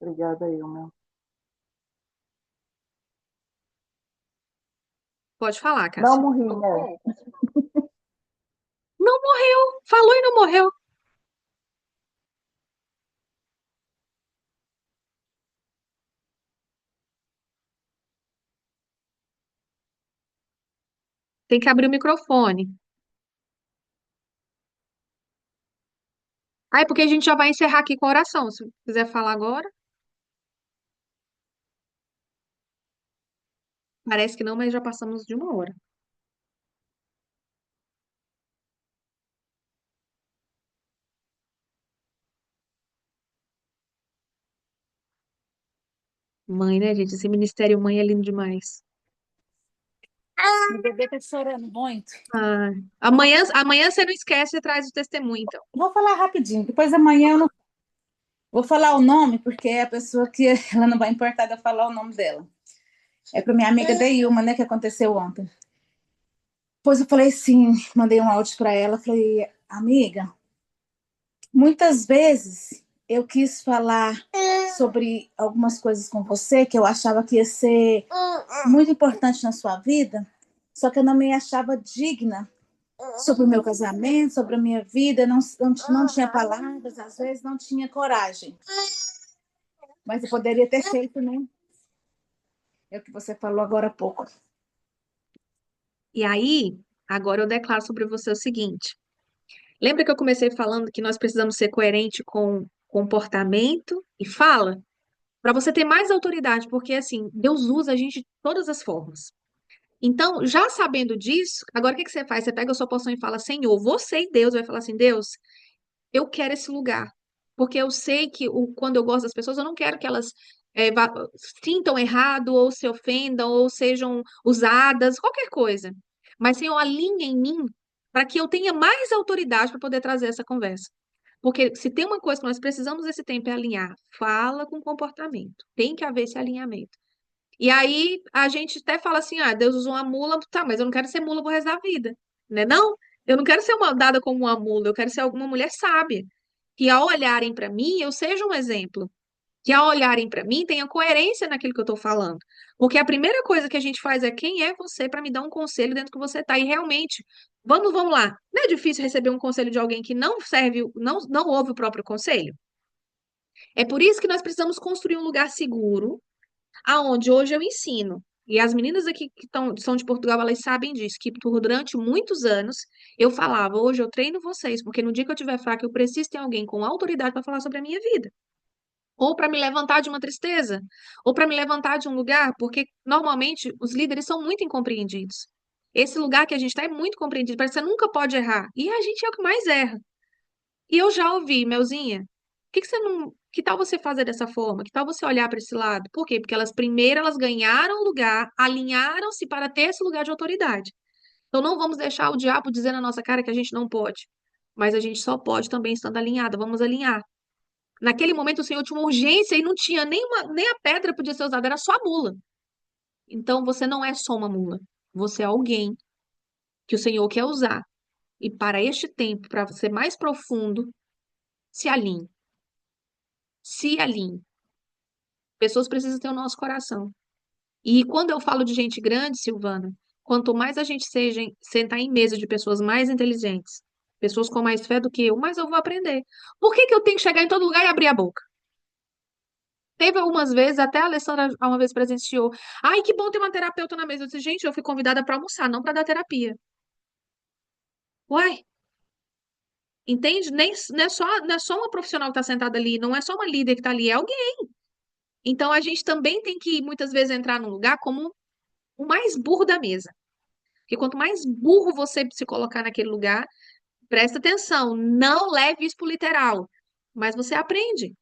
Obrigada aí, meu. Pode falar, Não Cássia. morri, né? Não morreu. Falou e não morreu. Tem que abrir o microfone. Ah, é porque a gente já vai encerrar aqui com a oração. Se quiser falar agora, parece que não, mas já passamos de uma hora. Mãe, né, gente? Esse ministério mãe é lindo demais. Meu bebê tá chorando muito. Ah, amanhã você não esquece e traz o testemunho, então. Vou falar rapidinho, depois amanhã eu não vou falar o nome, porque é a pessoa que ela não vai importar de eu falar o nome dela. É para minha amiga Deilma, né, que aconteceu ontem. Depois eu falei assim, mandei um áudio para ela, falei, amiga, muitas vezes eu quis falar sobre algumas coisas com você que eu achava que ia ser muito importante na sua vida, só que eu não me achava digna sobre o meu casamento, sobre a minha vida, não tinha palavras, às vezes não tinha coragem. Mas eu poderia ter feito, né? É o que você falou agora há pouco. E aí, agora eu declaro sobre você o seguinte. Lembra que eu comecei falando que nós precisamos ser coerente com comportamento e fala? Para você ter mais autoridade, porque assim, Deus usa a gente de todas as formas. Então, já sabendo disso, agora o que que você faz? Você pega a sua porção e fala, Senhor, você e Deus vai falar assim, Deus, eu quero esse lugar. Porque eu sei que quando eu gosto das pessoas, eu não quero que elas sintam errado, ou se ofendam, ou sejam usadas, qualquer coisa. Mas, Senhor, alinha em mim para que eu tenha mais autoridade para poder trazer essa conversa. Porque se tem uma coisa que nós precisamos desse tempo é alinhar fala com comportamento. Tem que haver esse alinhamento. E aí a gente até fala assim: ah, Deus usou uma mula, tá, mas eu não quero ser mula pro resto da vida, né? Não, eu não quero ser dada como uma mula, eu quero ser alguma mulher sábia. Que ao olharem para mim, eu seja um exemplo. Que ao olharem para mim, tenha coerência naquilo que eu estou falando. Porque a primeira coisa que a gente faz é quem é você para me dar um conselho dentro que você está. E realmente, vamos lá. Não é difícil receber um conselho de alguém que não serve, não ouve o próprio conselho? É por isso que nós precisamos construir um lugar seguro aonde hoje eu ensino. E as meninas aqui são de Portugal, elas sabem disso, que durante muitos anos eu falava, hoje eu treino vocês, porque no dia que eu tiver fraca, eu preciso ter alguém com autoridade para falar sobre a minha vida. Ou para me levantar de uma tristeza, ou para me levantar de um lugar, porque normalmente os líderes são muito incompreendidos. Esse lugar que a gente está é muito compreendido, parece que você nunca pode errar. E a gente é o que mais erra. E eu já ouvi, Melzinha, que você não. Que tal você fazer dessa forma? Que tal você olhar para esse lado? Por quê? Porque elas ganharam lugar, alinharam-se para ter esse lugar de autoridade. Então não vamos deixar o diabo dizer na nossa cara que a gente não pode. Mas a gente só pode também estando alinhada. Vamos alinhar. Naquele momento o Senhor tinha uma urgência e não tinha nem a pedra podia ser usada, era só a mula. Então você não é só uma mula. Você é alguém que o Senhor quer usar. E para este tempo, para ser mais profundo, se alinhe. Se alinhe. Pessoas precisam ter o nosso coração. E quando eu falo de gente grande, Silvana, quanto mais a gente sentar em mesa de pessoas mais inteligentes, pessoas com mais fé do que eu, mais eu vou aprender. Por que que eu tenho que chegar em todo lugar e abrir a boca? Teve algumas vezes, até a Alessandra uma vez presenciou. Ai, que bom ter uma terapeuta na mesa. Eu disse, gente, eu fui convidada para almoçar, não para dar terapia. Uai, entende? Nem, não é só uma profissional que está sentada ali, não é só uma líder que está ali, é alguém. Então a gente também tem que muitas vezes entrar num lugar como o mais burro da mesa. Porque quanto mais burro você se colocar naquele lugar, presta atenção, não leve isso pro literal, mas você aprende.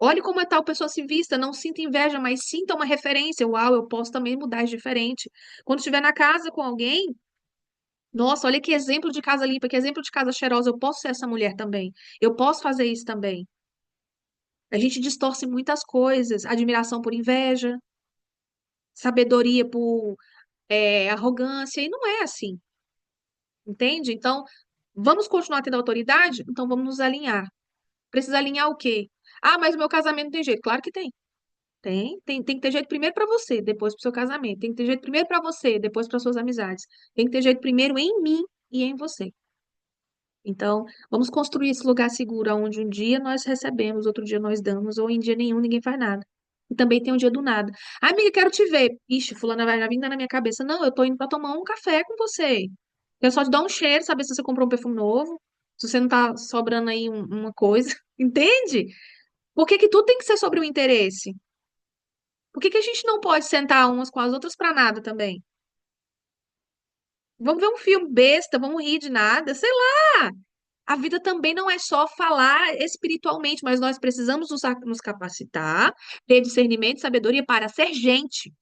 Olhe como a tal pessoa se vista, não sinta inveja, mas sinta uma referência. Uau, eu posso também mudar de diferente. Quando estiver na casa com alguém, nossa, olha que exemplo de casa limpa, que exemplo de casa cheirosa, eu posso ser essa mulher também. Eu posso fazer isso também. A gente distorce muitas coisas, admiração por inveja, sabedoria por arrogância, e não é assim. Entende? Então, vamos continuar tendo autoridade? Então vamos nos alinhar. Precisa alinhar o quê? Ah, mas o meu casamento não tem jeito. Claro que tem. Tem que ter jeito primeiro para você, depois para o seu casamento. Tem que ter jeito primeiro para você, depois para suas amizades. Tem que ter jeito primeiro em mim e em você. Então, vamos construir esse lugar seguro, onde um dia nós recebemos, outro dia nós damos, ou em dia nenhum ninguém faz nada. E também tem um dia do nada. Ah, amiga, quero te ver. Ixi, fulana vai já vir na minha cabeça. Não, eu tô indo para tomar um café com você. Eu só te dar um cheiro, saber se você comprou um perfume novo, se você não tá sobrando aí uma coisa. Entende? Por que que tudo tem que ser sobre o interesse? Por que que a gente não pode sentar umas com as outras para nada também? Vamos ver um filme besta, vamos rir de nada, sei lá. A vida também não é só falar espiritualmente, mas nós precisamos nos capacitar, ter discernimento e sabedoria para ser gente.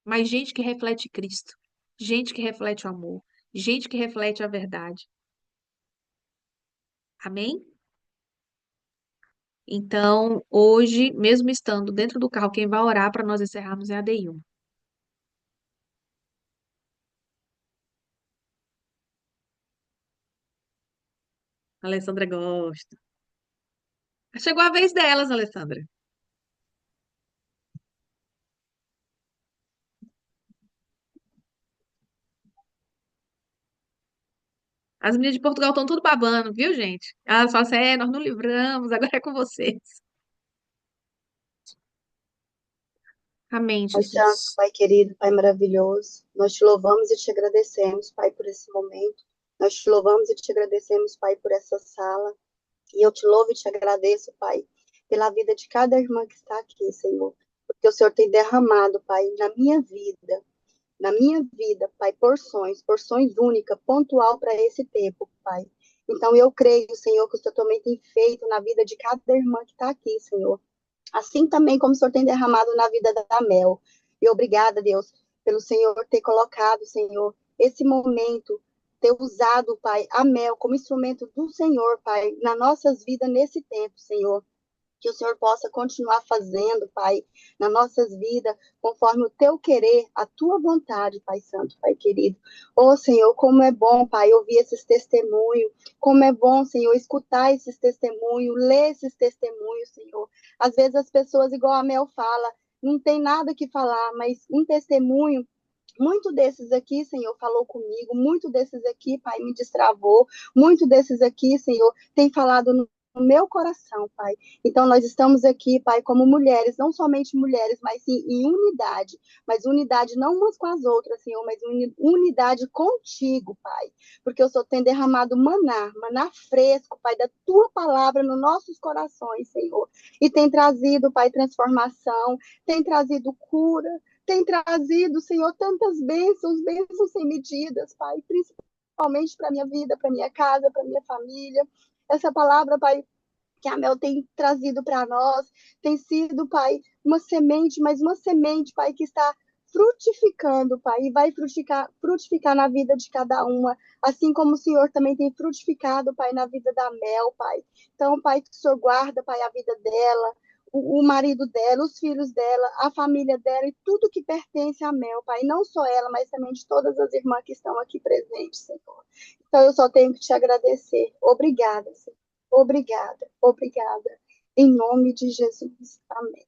mas gente que reflete Cristo, gente que reflete o amor, gente que reflete a verdade. Amém? Então, hoje, mesmo estando dentro do carro, quem vai orar para nós encerrarmos é a Deilma. A Alessandra gosta. Chegou a vez delas, Alessandra. As meninas de Portugal estão tudo babando, viu, gente? Elas falam assim, nós não livramos, agora é com vocês. Amém, Pai Santo, Jesus. Pai querido, Pai maravilhoso, nós te louvamos e te agradecemos, Pai, por esse momento. Nós te louvamos e te agradecemos, Pai, por essa sala. E eu te louvo e te agradeço, Pai, pela vida de cada irmã que está aqui, Senhor. Porque o Senhor tem derramado, Pai, na minha vida, Pai, porções únicas, pontual para esse tempo, Pai. Então eu creio, Senhor, que o Senhor também tem feito na vida de cada irmã que está aqui, Senhor. Assim também como o Senhor tem derramado na vida da Mel. E obrigada, Deus, pelo Senhor ter colocado, Senhor, esse momento, ter usado, Pai, a Mel como instrumento do Senhor, Pai, nas nossas vidas nesse tempo, Senhor. Que o Senhor possa continuar fazendo, Pai, nas nossas vidas, conforme o teu querer, a tua vontade, Pai Santo, Pai querido. Ô, Senhor, como é bom, Pai, ouvir esses testemunhos, como é bom, Senhor, escutar esses testemunhos, ler esses testemunhos, Senhor. Às vezes as pessoas, igual a Mel fala, não tem nada que falar, mas um testemunho. Muito desses aqui, Senhor, falou comigo. Muito desses aqui, Pai, me destravou. Muito desses aqui, Senhor, tem falado no meu coração, Pai. Então, nós estamos aqui, Pai, como mulheres, não somente mulheres, mas sim em unidade. Mas unidade não umas com as outras, Senhor, mas unidade contigo, Pai. Porque o Senhor tem derramado maná fresco, Pai, da tua palavra nos nossos corações, Senhor. E tem trazido, Pai, transformação, tem trazido cura, tem trazido, Senhor, tantas bênçãos sem medidas, Pai, principalmente para minha vida, para minha casa, para minha família. Essa palavra, Pai, que a Mel tem trazido para nós, tem sido, Pai, uma semente, mas uma semente, Pai, que está frutificando, Pai, e vai frutificar na vida de cada uma, assim como o Senhor também tem frutificado, Pai, na vida da Mel, Pai. Então, Pai, que o Senhor guarda, Pai, a vida dela, o marido dela, os filhos dela, a família dela e tudo que pertence a Mel, Pai. Não só ela, mas também de todas as irmãs que estão aqui presentes, Senhor. Então, eu só tenho que te agradecer. Obrigada, Senhor. Obrigada, obrigada. Em nome de Jesus. Amém.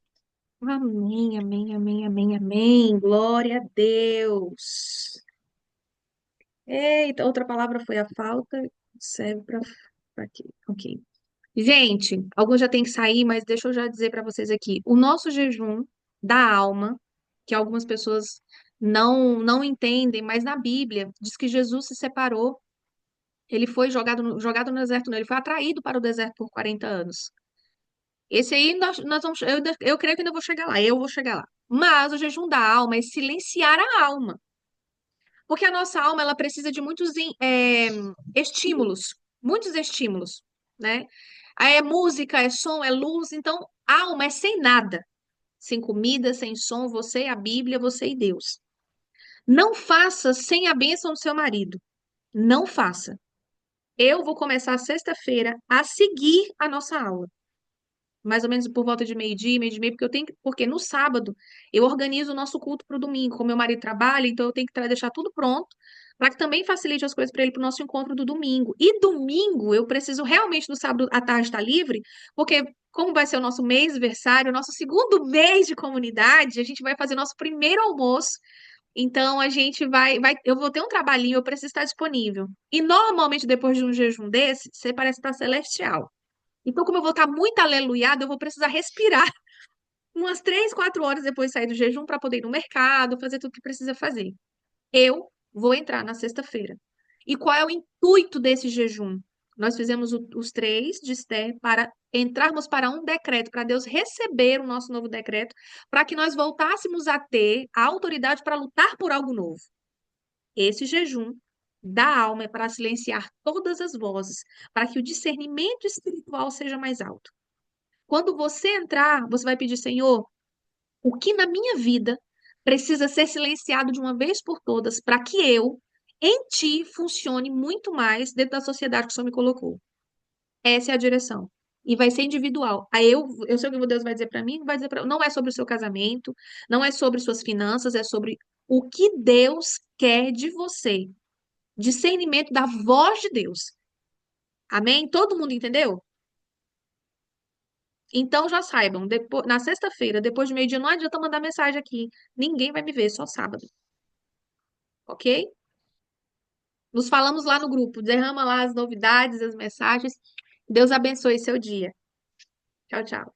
Amém, amém, amém, amém, amém. Glória a Deus. Eita, outra palavra foi a falta. Serve para aqui. Ok. Gente, alguns já têm que sair, mas deixa eu já dizer para vocês aqui. O nosso jejum da alma, que algumas pessoas não entendem, mas na Bíblia diz que Jesus se separou. Ele foi jogado no deserto, não. Ele foi atraído para o deserto por 40 anos. Esse aí nós vamos. Eu creio que ainda vou chegar lá. Eu vou chegar lá. Mas o jejum da alma é silenciar a alma. Porque a nossa alma, ela precisa de estímulos. Muitos estímulos, né? Aí é música, é som, é luz. Então, a alma é sem nada. Sem comida, sem som, você, a Bíblia, você e Deus. Não faça sem a bênção do seu marido. Não faça. Eu vou começar sexta-feira a seguir a nossa aula. Mais ou menos por volta de meio de meia, porque porque no sábado eu organizo o nosso culto para o domingo. Como meu marido trabalha, então eu tenho que deixar tudo pronto para que também facilite as coisas para ele para o nosso encontro do domingo. E domingo eu preciso realmente no sábado à tarde estar livre, porque como vai ser o nosso mês-versário, o nosso segundo mês de comunidade, a gente vai fazer nosso primeiro almoço. Então a gente eu vou ter um trabalhinho, eu preciso estar disponível. E normalmente depois de um jejum desse, você parece estar celestial. Então, como eu vou estar muito aleluiada, eu vou precisar respirar umas 3, 4 horas depois de sair do jejum para poder ir no mercado, fazer tudo que precisa fazer. Eu vou entrar na sexta-feira. E qual é o intuito desse jejum? Nós fizemos os três de Esther para entrarmos para um decreto, para Deus receber o nosso novo decreto, para que nós voltássemos a ter a autoridade para lutar por algo novo. Esse jejum da alma é para silenciar todas as vozes, para que o discernimento espiritual seja mais alto. Quando você entrar, você vai pedir, Senhor, o que na minha vida precisa ser silenciado de uma vez por todas para que eu, em ti, funcione muito mais dentro da sociedade que o Senhor me colocou. Essa é a direção. E vai ser individual. Aí eu sei o que Deus vai dizer para mim, vai dizer não é sobre o seu casamento, não é sobre suas finanças, é sobre o que Deus quer de você. Discernimento da voz de Deus. Amém? Todo mundo entendeu? Então já saibam, depois, na sexta-feira, depois de meio-dia, não adianta mandar mensagem aqui. Ninguém vai me ver, só sábado. Ok? Nos falamos lá no grupo. Derrama lá as novidades, as mensagens. Deus abençoe seu dia. Tchau, tchau.